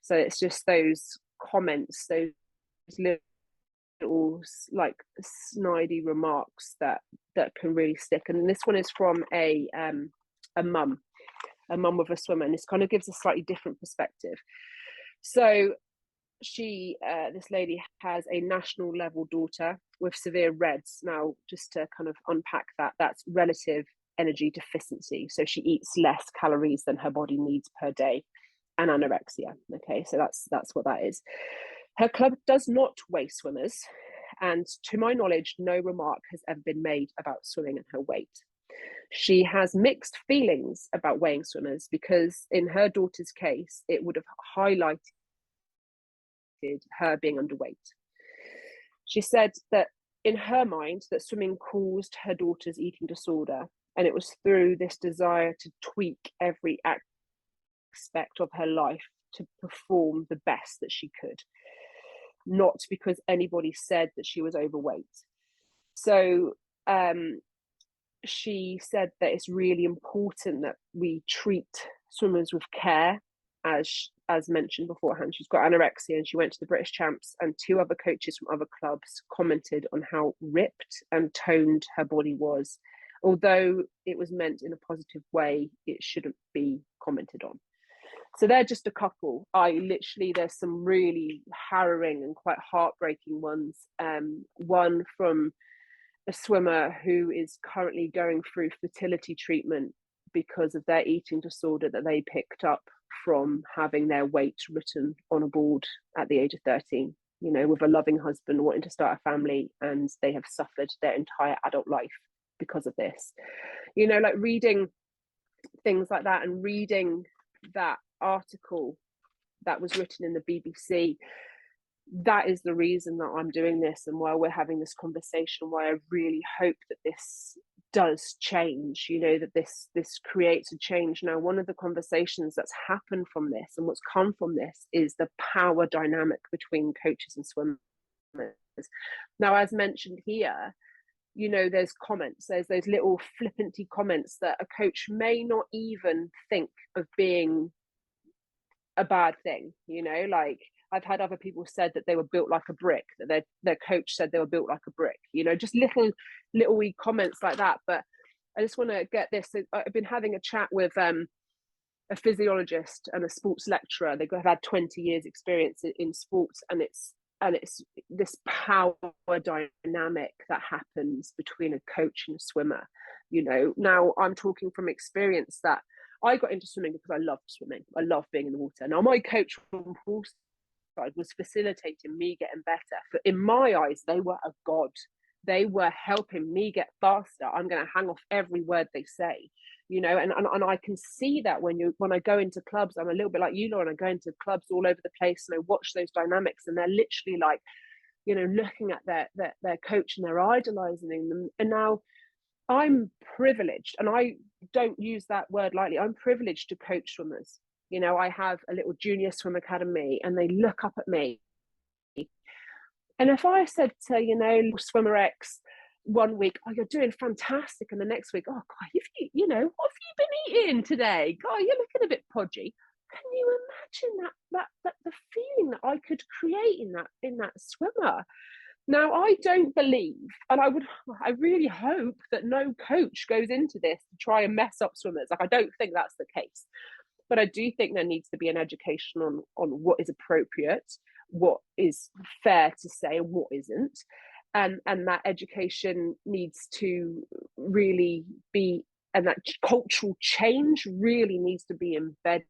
So it's just those comments, those little like snidey remarks that can really stick. And this one is from a mum of a swimmer, and this kind of gives a slightly different perspective. So this lady has a national level daughter with severe REDS. Now, just to kind of unpack that's relative energy deficiency. So she eats less calories than her body needs per day, and anorexia. Okay, so that's what that is. Her club does not weigh swimmers, and to my knowledge, no remark has ever been made about swimming and her weight. She has mixed feelings about weighing swimmers because in her daughter's case, it would have highlighted her being underweight. She said that in her mind that swimming caused her daughter's eating disorder, and it was through this desire to tweak every aspect of her life to perform the best that she could, not because anybody said that she was overweight. So she said that it's really important that we treat swimmers with care. As mentioned beforehand, she's got anorexia, and she went to the British Champs, and 2 other coaches from other clubs commented on how ripped and toned her body was. Although it was meant in a positive way, it shouldn't be commented on. So they're just a couple. There's some really harrowing and quite heartbreaking ones. One from a swimmer who is currently going through fertility treatment because of their eating disorder that they picked up from having their weight written on a board at the age of 13, with a loving husband wanting to start a family, and they have suffered their entire adult life because of this. Like reading things like that, and reading that article that was written in the BBC, that is the reason that I'm doing this, and why we're having this conversation, why I really hope that this does change, that this creates a change. Now, one of the conversations that's happened from this and what's come from this is the power dynamic between coaches and swimmers. Now, as mentioned here, there's comments, there's those little flippanty comments that a coach may not even think of being a bad thing, like I've had other people said that they were built like a brick, that their coach said they were built like a brick, just little wee comments like that. But I just want to get this. I've been having a chat with a physiologist and a sports lecturer. They've had 20 years experience in sports, and it's this power dynamic that happens between a coach and a swimmer. Now I'm talking from experience that I got into swimming because I loved swimming. I love being in the water. Now my coach from poolside was facilitating me getting better. For in my eyes, they were a god. They were helping me get faster. I'm going to hang off every word they say, and I can see that when I go into clubs. I'm a little bit like you, Lauren. I go into clubs all over the place, and I watch those dynamics, and they're literally like, looking at their coach, and they're idolizing them. And now I'm privileged, and I don't use that word lightly. I'm privileged to coach swimmers. I have a little junior swim academy, and they look up at me. And if I said to, swimmer X one week, "Oh, you're doing fantastic," and the next week, "Oh, God, what have you been eating today? God, you're looking a bit podgy." Can you imagine that the feeling that I could create in that swimmer? Now, I don't believe, and I really hope that no coach goes into this to try and mess up swimmers. Like, I don't think that's the case. But I do think there needs to be an education on what is appropriate, what is fair to say, and what isn't. And that education needs to really be, and that cultural change really needs to be embedded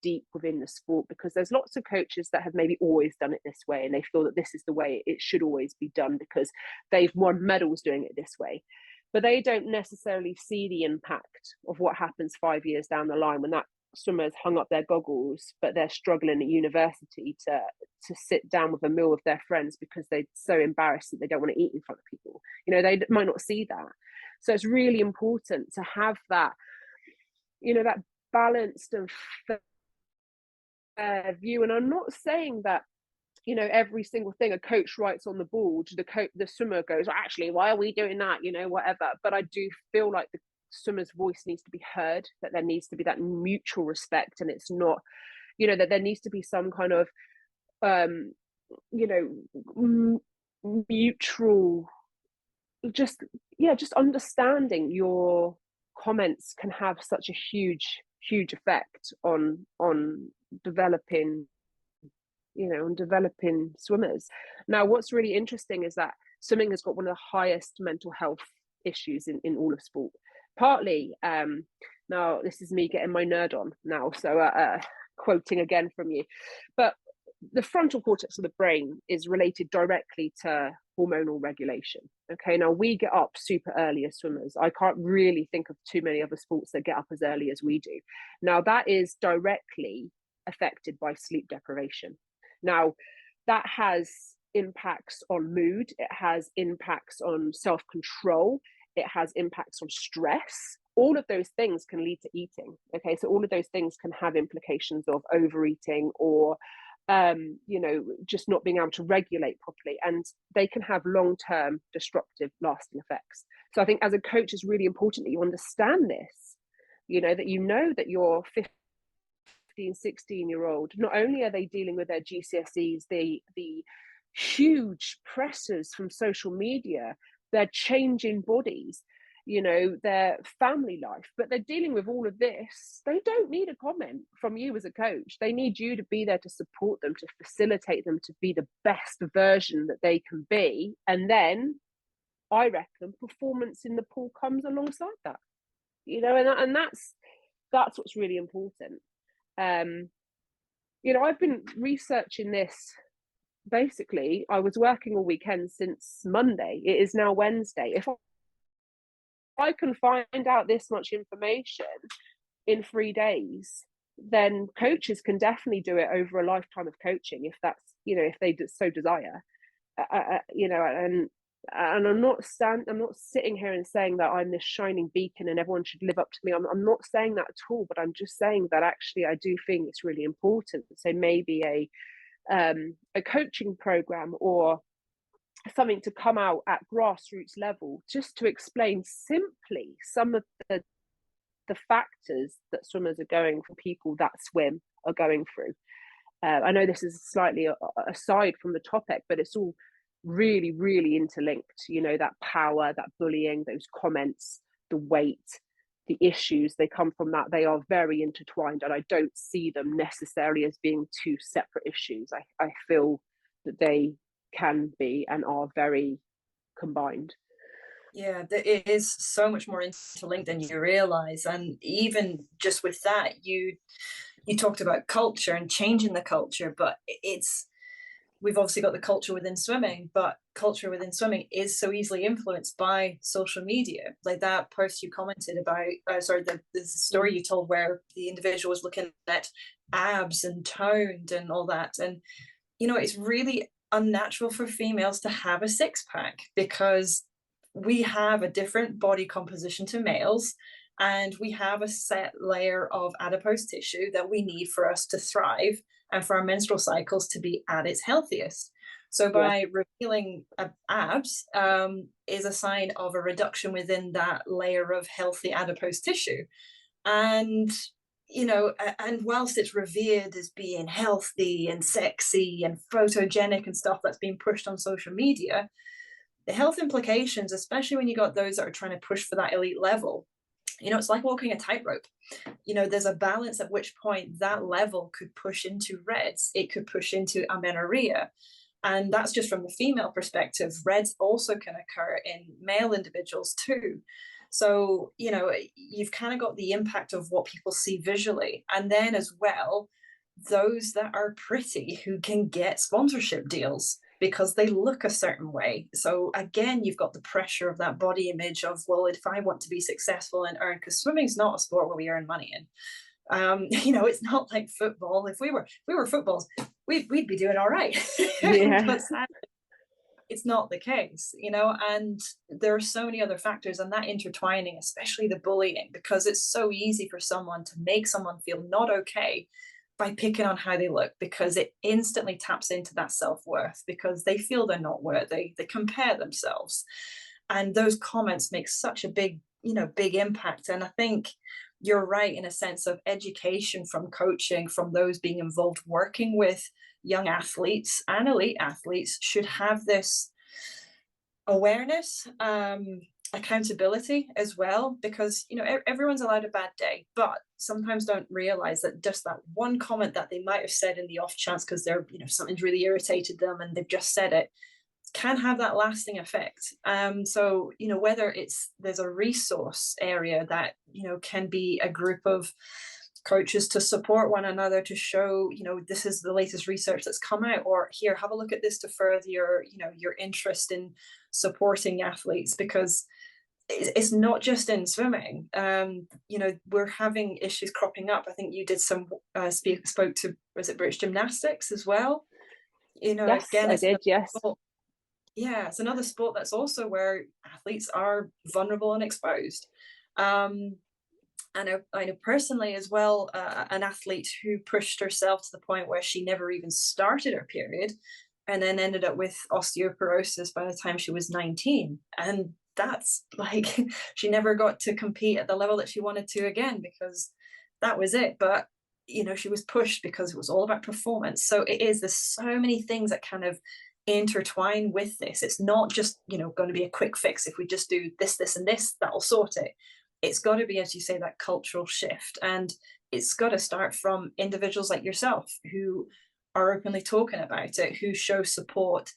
deep within the sport, because there's lots of coaches that have maybe always done it this way, and they feel that this is the way it should always be done because they've won medals doing it this way. But they don't necessarily see the impact of what happens 5 years down the line when that swimmer has hung up their goggles, but they're struggling at university to sit down with a meal with their friends because they're so embarrassed that they don't want to eat in front of people. They might not see that. So it's really important to have that, that balanced and fair view. And I'm not saying that, you know, every single thing a coach writes on the board, the swimmer goes, actually, why are we doing that, you know, whatever. But I do feel like the swimmer's voice needs to be heard, that there needs to be that mutual respect, and it's not, you know, that there needs to be some kind of you know, mutual, just understanding. Your comments can have such a huge effect on developing, you know, on developing swimmers. Now, what's really interesting is that swimming has got one of the highest mental health issues in all of sport. Partly, now this is me getting my nerd on now, so quoting again from you, but the frontal cortex of the brain is related directly to hormonal regulation. Okay, now we get up super early as swimmers. I can't really think of too many other sports that get up as early as we do. Now, that is directly affected by sleep deprivation. Now, that has impacts on mood, it has impacts on self-control, it has impacts on stress. All of those things can lead to eating. Okay, so all of those things can have implications of overeating, or you know, just not being able to regulate properly, and they can have long-term destructive lasting effects. So I think as a coach, it's really important that you understand this, you know, that your 15, 16-year-old, not only are they dealing with their GCSEs, the huge pressures from social media, their changing bodies, you know, their family life, but they're dealing with all of this. They don't need a comment from you as a coach. They need you to be there to support them, to facilitate them to be the best version that they can be. And then I reckon performance in the pool comes alongside that, you know, and that's what's really important. You know, I've been researching this. Basically, I was working all weekend since Monday. It is now Wednesday. If I can find out this much information in 3 days, then coaches can definitely do it over a lifetime of coaching, if that's, you know, if they so desire. You know, and I'm not sitting here and saying that I'm this shining beacon and everyone should live up to me. I'm not saying that at all, but I'm just saying that actually I do think it's really important. So maybe a coaching program or something to come out at grassroots level, just to explain simply some of the factors that swimmers are going for, people that swim are going through. I know this is slightly aside from the topic, but it's all really, really interlinked. You know, that power, that bullying, those comments, the weight, the issues, they come from that. They are very intertwined, and I don't see them necessarily as being two separate issues. I feel that they can be and are very combined. Yeah, it is so much more interlinked than you realize. And even just with that, you talked about culture and changing the culture, but we've obviously got the culture within swimming, but culture within swimming is so easily influenced by social media. Like that post you commented about, the story you told where the individual was looking at abs and toned and all that. And, you know, it's really unnatural for females to have a six-pack because we have a different body composition to males, and we have a set layer of adipose tissue that we need for us to thrive and for our menstrual cycles to be at its healthiest. So by revealing abs is a sign of a reduction within that layer of healthy adipose tissue. And, you know, and whilst it's revered as being healthy and sexy and photogenic and stuff that's being pushed on social media, the health implications, especially when you got those that are trying to push for that elite level, you know, it's like walking a tightrope. You know, there's a balance at which point that level could push into reds. It could push into amenorrhea. And that's just from the female perspective. Reds also can occur in male individuals too. So, you know, you've kind of got the impact of what people see visually. And then as well, those that are pretty who can get sponsorship deals because they look a certain way. So again, you've got the pressure of that body image of, well, if I want to be successful and earn, because swimming's not a sport where we earn money in. You know, it's not like football. If we were footballs, we'd be doing all right. Yeah. But sadly, it's not the case, you know, and there are so many other factors, and that intertwining, especially the bullying, because it's so easy for someone to make someone feel not okay by picking on how they look, because it instantly taps into that self-worth, because they feel they're not worthy. They compare themselves. And those comments make such a big impact. And I think you're right in a sense of education from coaching, from those being involved working with young athletes and elite athletes should have this awareness, accountability as well, because everyone's allowed a bad day, but sometimes don't realize that just that one comment that they might have said in the off chance because they're something's really irritated them and they've just said it, can have that lasting effect. So whether there's a resource area that can be a group of coaches to support one another, to show this is the latest research that's come out, or here, have a look at this to further your interest in supporting athletes, because it's not just in swimming. We're having issues cropping up. I think you did some spoke to, was it British gymnastics as well? Yes, again, I did. Yes. Yeah, it's another sport that's also where athletes are vulnerable and exposed. And I know personally as well, an athlete who pushed herself to the point where she never even started her period, and then ended up with osteoporosis by the time she was 19. And that's like, she never got to compete at the level that she wanted to again, because that was it. But she was pushed because it was all about performance. So there's so many things that kind of intertwine with this. It's not just going to be a quick fix. If we just do this and this, that'll sort it. It's got to be, as you say, that cultural shift, and it's got to start from individuals like yourself who are openly talking about it, who show support,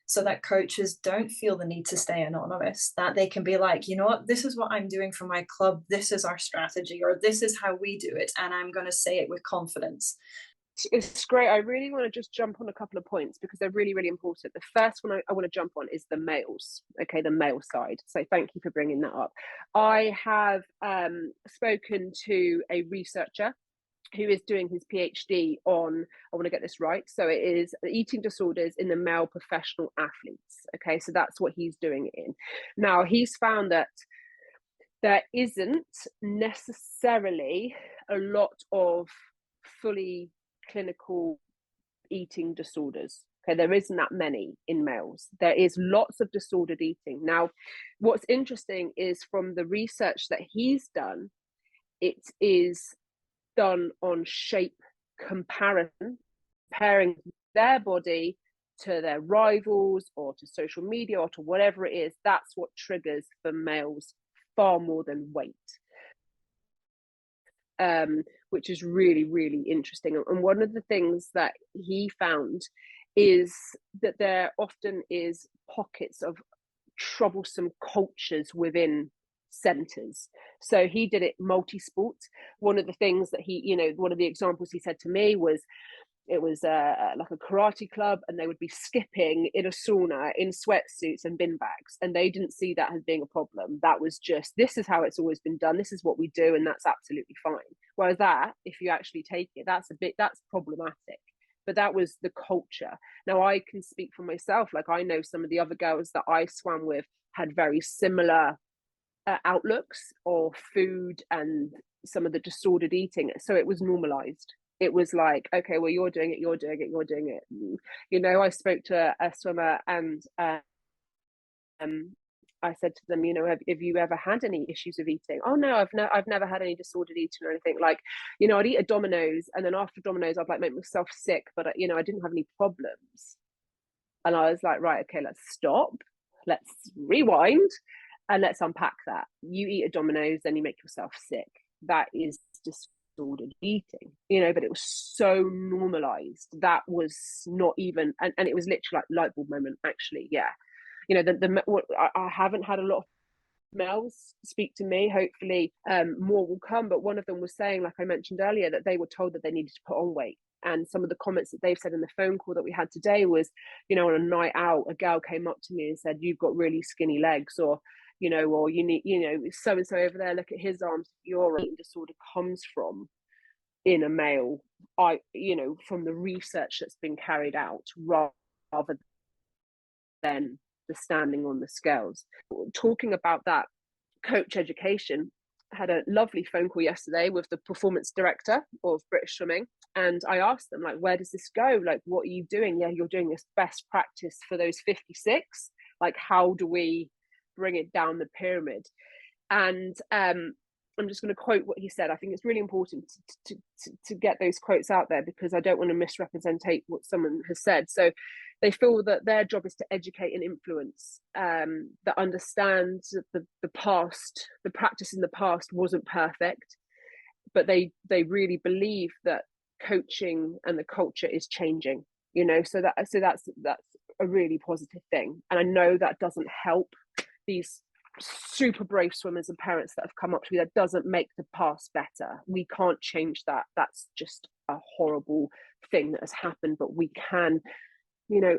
so that coaches don't feel the need to stay anonymous, that they can be like, you know what, this is what I'm doing for my club, this is our strategy, or this is how we do it, and I'm going to say it with confidence. It's great. I really want to just jump on a couple of points because they're really, really important. The first one I want to jump on is the males. Okay, the male side. So thank you for bringing that up. I have spoken to a researcher who is doing his PhD on, I want to get this right, so it is eating disorders in the male professional athletes. Okay, so that's what he's doing it in. Now, he's found that there isn't necessarily a lot of fully clinical eating disorders. Okay, there isn't that many in males. There is lots of disordered eating. Now, what's interesting is from the research that he's done, it is done on shape comparison, comparing their body to their rivals or to social media or to whatever it is. That's what triggers for males far more than weight. Which is really, really interesting. And one of the things that he found is that there often is pockets of troublesome cultures within centers. So he did it multi-sport. One of the things that one of the examples he said to me was, it was like a karate club, and they would be skipping in a sauna in sweatsuits and bin bags, and they didn't see that as being a problem. That was just, this is how it's always been done, this is what we do, and that's absolutely fine. Whereas that, if you actually take it, that's problematic. But that was the culture. Now, I can speak for myself. Like, I know some of the other girls that I swam with had very similar outlooks of food and some of the disordered eating. So it was normalized. It was like, okay, well, you're doing it. I spoke to a swimmer, and I said to them, have you ever had any issues with eating? Oh no, I've never had any disordered eating or anything. Like, I'd eat a Domino's, and then after Domino's, I'd like make myself sick, but I didn't have any problems. And I was like, right, okay, let's stop, let's rewind, and let's unpack that. You eat a Domino's, then you make yourself sick. That is disordered eating, but it was so normalized. That was not even, and it was literally like light bulb moment, actually. Yeah. I haven't had a lot of males speak to me. Hopefully more will come, but one of them was saying, like I mentioned earlier, that they were told that they needed to put on weight. And some of the comments that they've said in the phone call that we had today was, on a night out, a girl came up to me and said, you've got really skinny legs, or or you need, so and so over there, look at his arms. Your eating disorder comes from in a male, from the research that's been carried out, rather than the standing on the scales. Talking about that coach education, I had a lovely phone call yesterday with the performance director of British Swimming, And I asked them, like, where does this go? Like, what are you doing? Yeah, you're doing this best practice for those 56. Like, how do we bring it down the pyramid? And I'm just going to quote what he said. I think it's really important to get those quotes out there, because I don't want to misrepresent what someone has said. So they feel that their job is to educate and influence, that understands that the past, the practice in the past wasn't perfect, but they really believe that coaching and the culture is changing, so that's a really positive thing. And I know that doesn't help these super brave swimmers and parents that have come up to me. That doesn't make the past better. We can't change that. That's just a horrible thing that has happened, but we can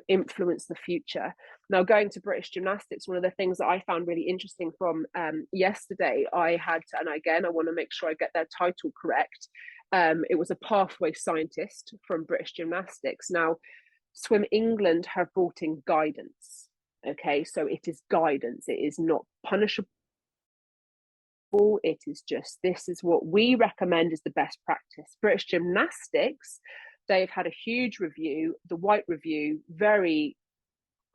influence the future. Now, going to British gymnastics, one of the things that I found really interesting from yesterday, I had to, and again, I want to make sure I get their title correct. It was a pathway scientist from British gymnastics. Now, Swim England have brought in guidance. Okay, so it is guidance. It is not punishable. It is just, this is what we recommend is the best practice. British gymnastics, they've had a huge review, the White Review, very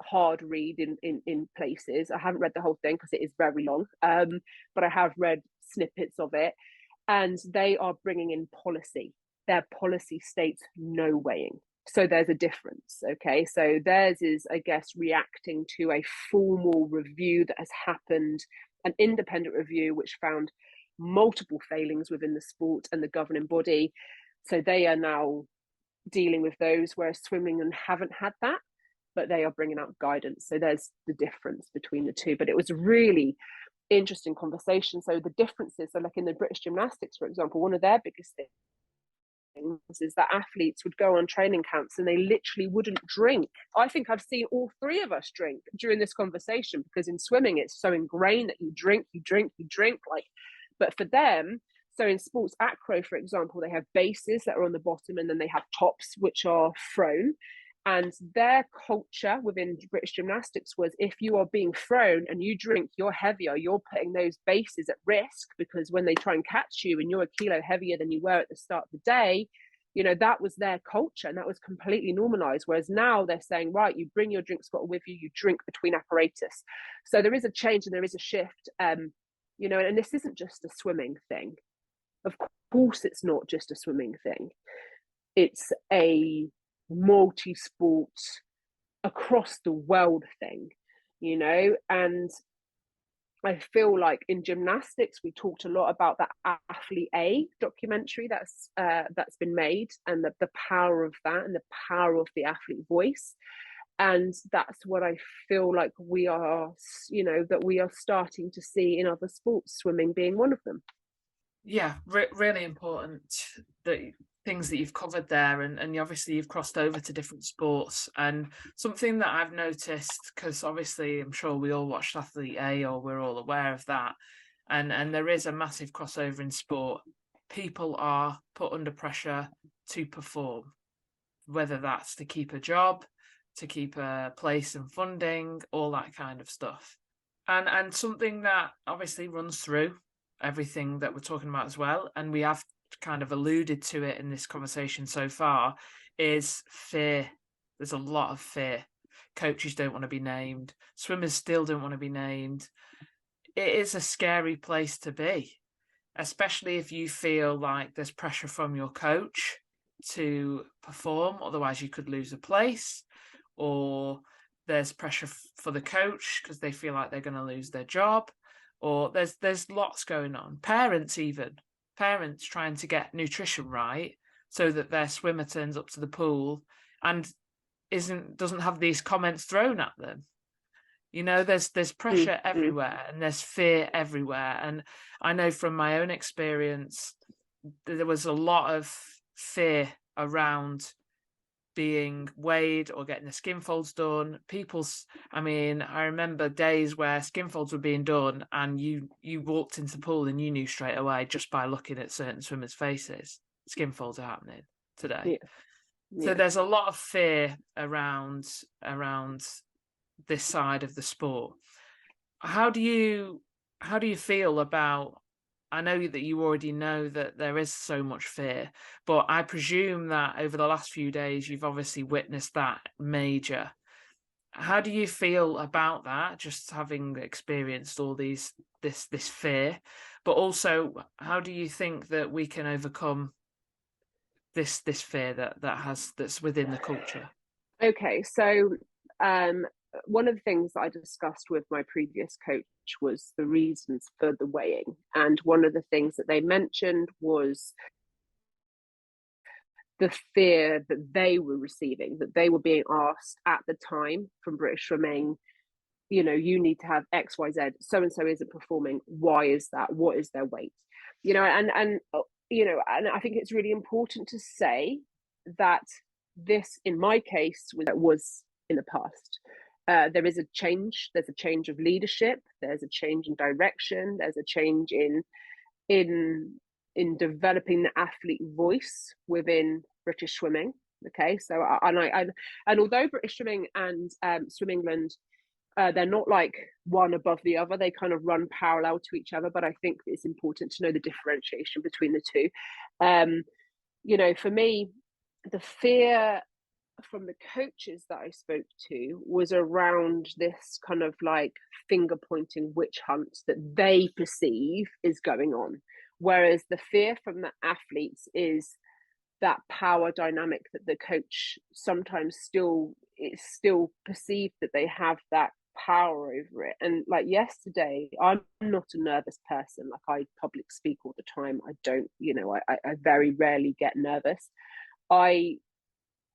hard read in places. I haven't read the whole thing because it is very long, but I have read snippets of it, and they are bringing in policy. Their policy states no weighing. So there's a difference, okay? So theirs is, I guess, reacting to a formal review that has happened, an independent review which found multiple failings within the sport and the governing body. So they are now dealing with those, whereas swimming and haven't had that, but they are bringing out guidance. So there's the difference between the two. But it was a really interesting conversation. So the differences, so like in the British gymnastics, for example, one of their biggest things is that athletes would go on training camps and they literally wouldn't drink. I think I've seen all three of us drink during this conversation, because in swimming it's so ingrained that you drink, like, but for them, so in sports acro, for example, they have bases that are on the bottom, and then they have tops which are thrown. And their culture within British gymnastics was, if you are being thrown and you drink, you're heavier, you're putting those bases at risk, because when they try and catch you and you're a kilo heavier than you were at the start of the day, that was their culture, and that was completely normalized. Whereas now they're saying, right, you bring your drink bottle with you, you drink between apparatus. So there is a change and there is a shift, and this isn't just a swimming thing. Of course, it's not just a swimming thing. It's a multi-sport, across the world thing, and I feel like in gymnastics, we talked a lot about that Ep8 documentary that's been made, and the power of that and the power of the athlete voice. And that's what I feel like we are, that we are starting to see in other sports, swimming being one of them. Yeah, really important things that you've covered there, and obviously you've crossed over to different sports. And something that I've noticed, because obviously I'm sure we all watched Ep8, or we're all aware of that, and there is a massive crossover in sport. People are put under pressure to perform, whether that's to keep a job, to keep a place and funding, all that kind of stuff. And something that obviously runs through everything that we're talking about as well, and we have kind of alluded to it in this conversation so far, is fear. There's a lot of fear. Coaches don't want to be named. Swimmers still don't want to be named. It is a scary place to be, especially if you feel like there's pressure from your coach to perform, otherwise you could lose a place, or there's pressure for the coach because they feel like they're going to lose their job, or there's lots going on. Parents trying to get nutrition right so that their swimmer turns up to the pool and doesn't have these comments thrown at them. There's pressure everywhere, and there's fear everywhere. And I know from my own experience, there was a lot of fear around being weighed or getting the skin folds done. I remember days where skin folds were being done and you walked into the pool and you knew straight away, just by looking at certain swimmers' faces, skin folds are happening today. Yeah. So there's a lot of fear around this side of the sport. How do you feel about I know that you already know that there is so much fear, but I presume that over the last few days, you've obviously witnessed that major. How do you feel about that, just having experienced all this fear, but also how do you think that we can overcome this fear that's within the culture? Okay, so one of the things that I discussed with my previous coach was the reasons for the weighing, and one of the things that they mentioned was the fear that they were receiving, that they were being asked at the time from British Swimming, you know, you need to have XYZ, so and so isn't performing, why is that, what is their weight, you know, and you know, and I think it's really important to say that this in my case was in the past. There is a change, there's a change of leadership, there's a change in direction, there's a change in developing the athlete voice within British Swimming. Okay, so and although British Swimming and Swim England, they're not like one above the other, they kind of run parallel to each other, but I think it's important to know the differentiation between the two. You know, for me, the fear from the coaches that I spoke to was around this kind of like finger pointing witch hunt that they perceive is going on. Whereas the fear from the athletes is that power dynamic that the coach sometimes still perceived that they have that power over it. And like yesterday, I'm not a nervous person. Like I public speak all the time. I don't, you know, I very rarely get nervous. I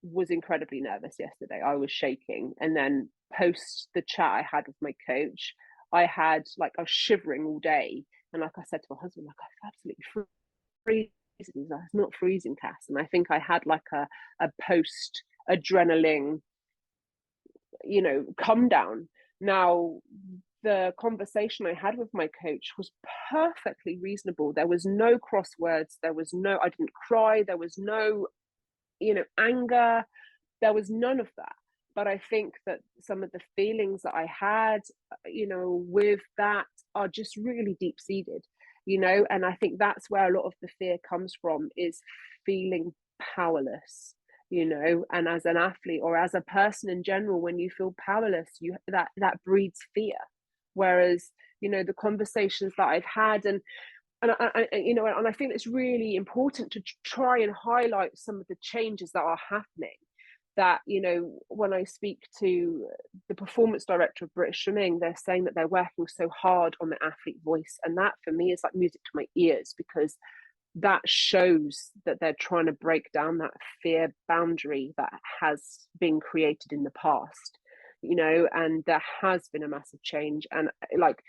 was incredibly nervous yesterday. I was shaking. And then post the chat I had with my coach, I was shivering all day. And like I said to my husband, like, I'm absolutely freezing. It's not freezing, Cass. And I think I had like a post adrenaline, you know, come down. Now, the conversation I had with my coach was perfectly reasonable. There was no crosswords. I didn't cry. There was no, you know, anger. There was none of that. But I think that some of the feelings that I had, you know, with that are just really deep seated, you know, and I think that's where a lot of the fear comes from, is feeling powerless, you know, and as an athlete or as a person in general, when you feel powerless, that breeds fear. Whereas, you know, the conversations that I've had and you know, and I think it's really important to try and highlight some of the changes that are happening. That, you know, when I speak to the performance director of British Swimming, they're saying that they're working so hard on the athlete voice, and that for me is like music to my ears, because that shows that they're trying to break down that fear boundary that has been created in the past, you know, and there has been a massive change. And like,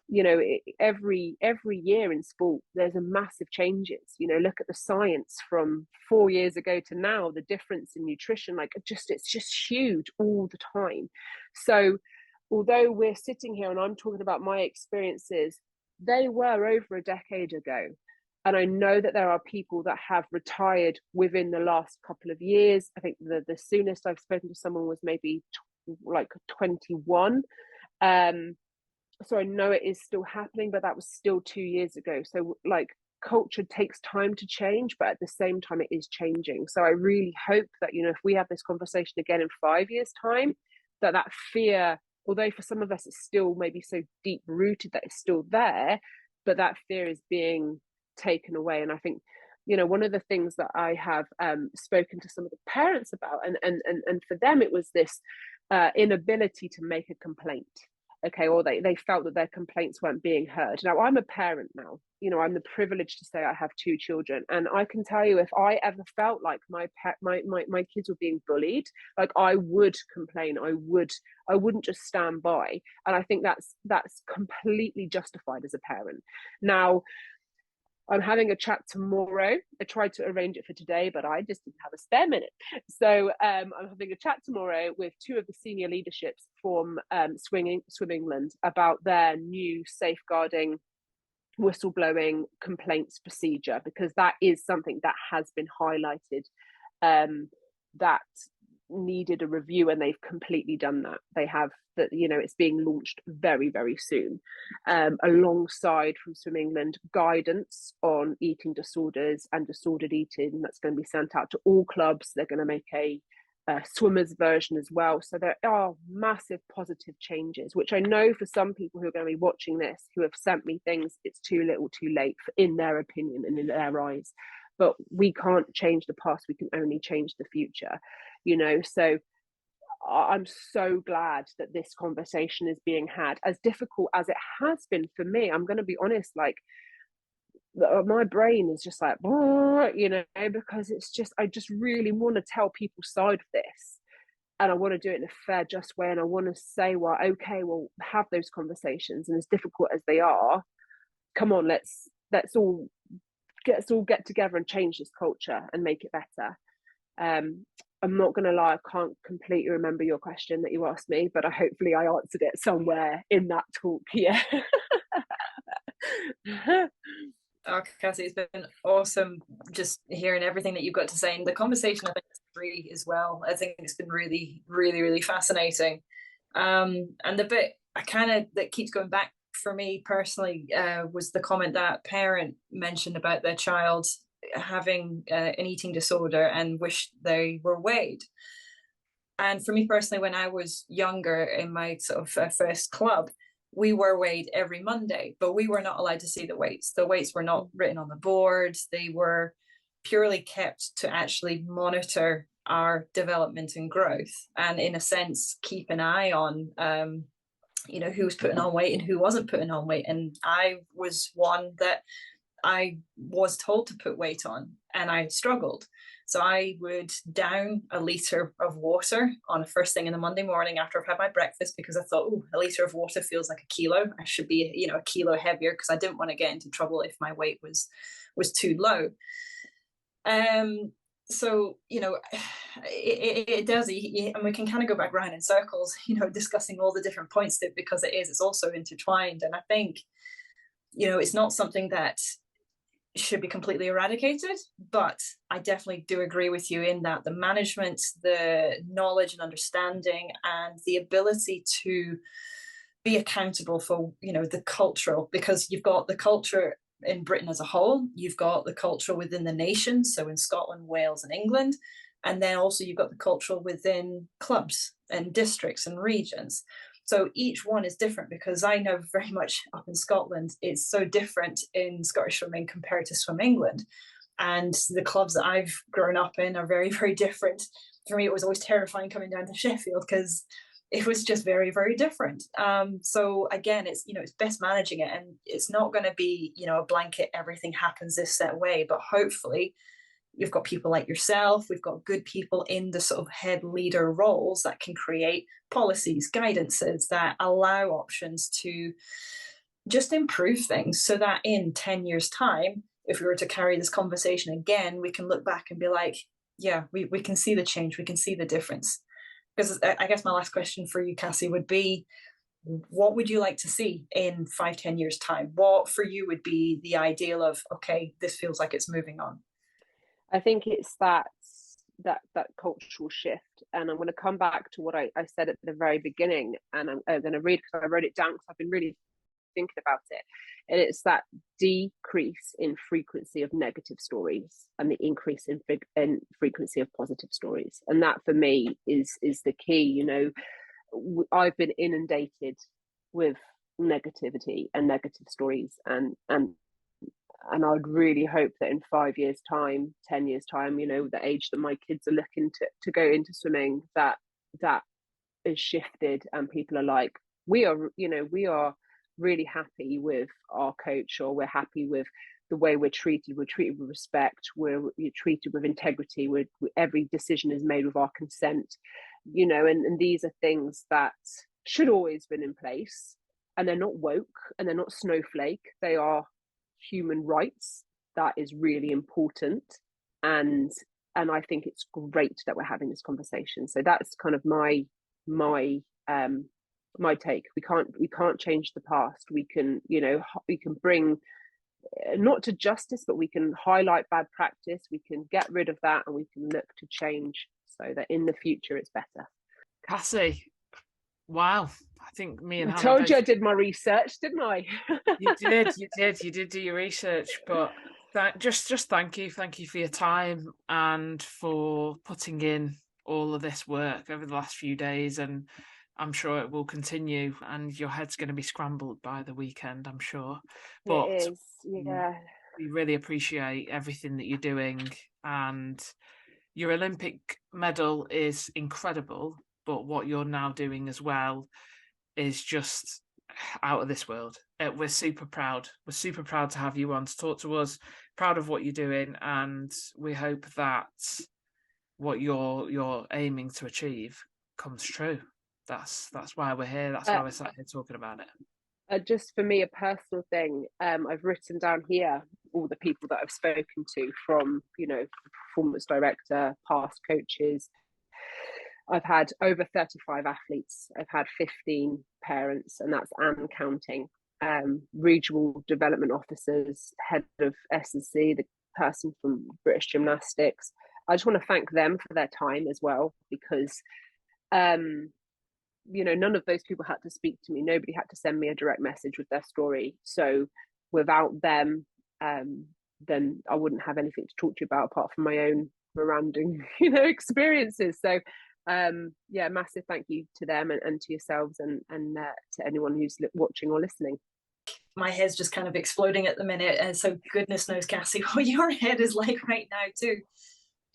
you know, every year in sport there's a massive changes, you know, look at the science from 4 years ago to now, the difference in nutrition, like it's just huge all the time. So although we're sitting here and I'm talking about my experiences, they were over a decade ago. And I know that there are people that have retired within the last couple of years. I think the soonest I've spoken to someone was maybe like 21. So I know it is still happening, but that was still 2 years ago. So like culture takes time to change, but at the same time it is changing. So I really hope that, you know, if we have this conversation again in 5 years' time, that fear, although for some of us it's still maybe so deep rooted that it's still there, but that fear is being taken away. And I think, you know, one of the things that I have spoken to some of the parents about, and for them it was this inability to make a complaint. Okay, or they felt that their complaints weren't being heard. Now, I'm a parent now, you know, I'm the privileged to say I have 2 children, and I can tell you, if I ever felt like my kids were being bullied, like I would complain. I wouldn't just stand by. And I think that's completely justified as a parent. Now, I'm having a chat tomorrow. I tried to arrange it for today, but I just didn't have a spare minute. So I'm having a chat tomorrow with 2 of the senior leaderships from Swim England about their new safeguarding whistleblowing complaints procedure, because that is something that has been highlighted, that needed a review, and they've completely done that. They have that, it's being launched very, very soon, alongside from Swim England guidance on eating disorders and disordered eating that's going to be sent out to all clubs. They're going to make a swimmers version as well. So there are massive positive changes, which I know for some people who are going to be watching this, who have sent me things, it's too little too late in their opinion and in their eyes. But we can't change the past, we can only change the future, so I'm so glad that this conversation is being had. As difficult as it has been for me, I'm going to be honest, like, my brain is just like, because it's just, I just really want to tell people's side of this, and I want to do it in a fair, just way, and I want to say, well, okay, well, have those conversations, and as difficult as they are, come on, let's all get together and change this culture and make it better. I'm not going to lie, I can't completely remember your question that you asked me, but hopefully I answered it somewhere in that talk. Yeah. Oh, Cassie, it's been awesome just hearing everything that you've got to say. And the conversation, I think, is free as well. I think it's been really, really, really fascinating. And the bit that keeps going back for me personally was the comment that parent mentioned about their child having an eating disorder and wish they were weighed. And for me personally, when I was younger, in my sort of first club, we were weighed every Monday, but we were not allowed to see the weights. The weights were not written on the board. They were purely kept to actually monitor our development and growth, and in a sense keep an eye on who was putting on weight and who wasn't putting on weight. And I was one that I was told to put weight on, and I struggled. So I would down a litre of water on a first thing in the Monday morning after I've had my breakfast, because I thought, oh, a litre of water feels like a kilo. I should be, a kilo heavier, because I didn't want to get into trouble if my weight was too low. So, it does, and we can kind of go back round in circles, discussing all the different points that, because it's also intertwined. And I think, it's not something that should be completely eradicated, but I definitely do agree with you in that the management, the knowledge and understanding, and the ability to be accountable for, the cultural, because you've got the culture in Britain as a whole, you've got the culture within the nation, so in Scotland, Wales and England, and then also you've got the culture within clubs and districts and regions. So each one is different, because I know very much up in Scotland, it's so different in Scottish swimming compared to Swim England. And the clubs that I've grown up in are very, very different. For me, it was always terrifying coming down to Sheffield, because it was just very, very different. So again, it's, it's best managing it. And it's not going to be, a blanket, everything happens this set way, but hopefully you've got people like yourself, we've got good people in the sort of head leader roles that can create policies, guidances that allow options to just improve things, so that in 10 years' time, if we were to carry this conversation again, we can look back and be like, yeah, we can see the change, we can see the difference. Because I guess my last question for you, Cassie, would be, what would you like to see in 5-10 years' time? What for you would be the ideal of, okay, this feels like it's moving on? I think it's that cultural shift, and I'm going to come back to what I said at the very beginning, and I'm going to read, because I wrote it down because I've been really thinking about it, and it's that decrease in frequency of negative stories and the increase in frequency of positive stories. And that for me is the key. I've been inundated with negativity and negative stories, and I would really hope that in 5 years' time, 10 years' time, the age that my kids are looking to go into swimming, that is shifted, and people are like, we are really happy with our coach, or we're happy with the way we're treated with respect, we're treated with integrity, every decision is made with our consent, and these are things that should always been in place, and they're not woke, and they're not snowflake, they are human rights. That is really important, and I think it's great that we're having this conversation. So that's kind of my take. We can't change the past. We can bring, not to justice, but we can highlight bad practice, we can get rid of that, and we can look to change so that in the future it's better. Cassie, wow. I think me and I Hannah told both... you I did my research, didn't I? You did do your research, but just thank you for your time and for putting in all of this work over the last few days, and I'm sure it will continue, and your head's going to be scrambled by the weekend, I'm sure. But it is, yeah. We really appreciate everything that you're doing, and your Olympic medal is incredible, but what you're now doing as well is just out of this world. We're super proud. We're super proud to have you on to talk to us, proud of what you're doing, and we hope that what you're aiming to achieve comes true. That's why we're here. That's why we're sat here talking about it. Just for me, a personal thing, I've written down here all the people that I've spoken to, from, the performance director, past coaches. I've had over 35 athletes. I've had 15 parents, and that's and counting. Regional development officers, head of S&C, the person from British Gymnastics. I just want to thank them for their time as well, because none of those people had to speak to me. Nobody had to send me a direct message with their story. So without them, then I wouldn't have anything to talk to you about apart from my own meandering, experiences. So massive thank you to them and to yourselves and to anyone who's watching or listening. My head's just kind of exploding at the minute, and so goodness knows, Cassie, what your head is like right now too.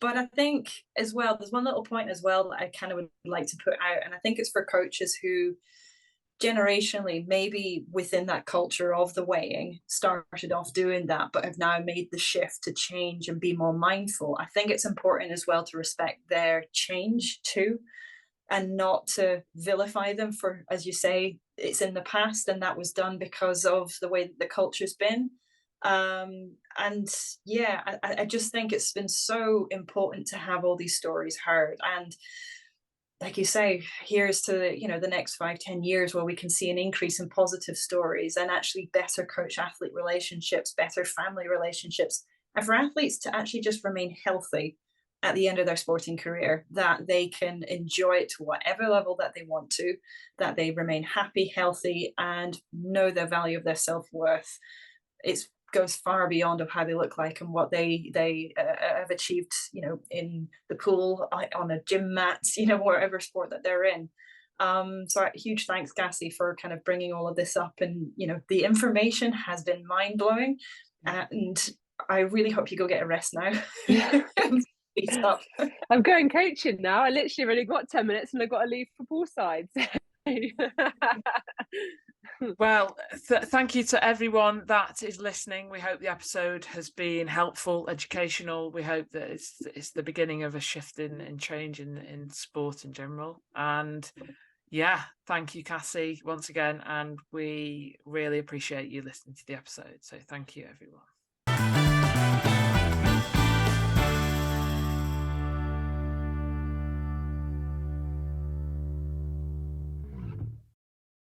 But I think as well, there's one little point as well that I kind of would like to put out, and I think it's for coaches who generationally, maybe within that culture of the weighing, started off doing that, but have now made the shift to change and be more mindful. I think it's important as well to respect their change too, and not to vilify them for, as you say, it's in the past and that was done because of the way that the culture's been. I just think it's been so important to have all these stories heard, and like you say, here's to the next 5-10 years where we can see an increase in positive stories and actually better coach athlete relationships, better family relationships, and for athletes to actually just remain healthy at the end of their sporting career, that they can enjoy it to whatever level that they want to, that they remain happy, healthy, and know the value of their self-worth. It goes far beyond of how they look like and what they have achieved, in the pool, on a gym mat, whatever sport that they're in. So huge thanks, Cassie, for kind of bringing all of this up. And, the information has been mind-blowing, and I really hope you go get a rest now. Up. I'm going coaching now. I literally only got 10 minutes and I've got to leave for poolside. Well, thank you to everyone that is listening. We hope the episode has been helpful, educational. We hope that it's the beginning of a shift in change in sport in general. And thank you, Cassie, once again. And we really appreciate you listening to the episode. So thank you, everyone.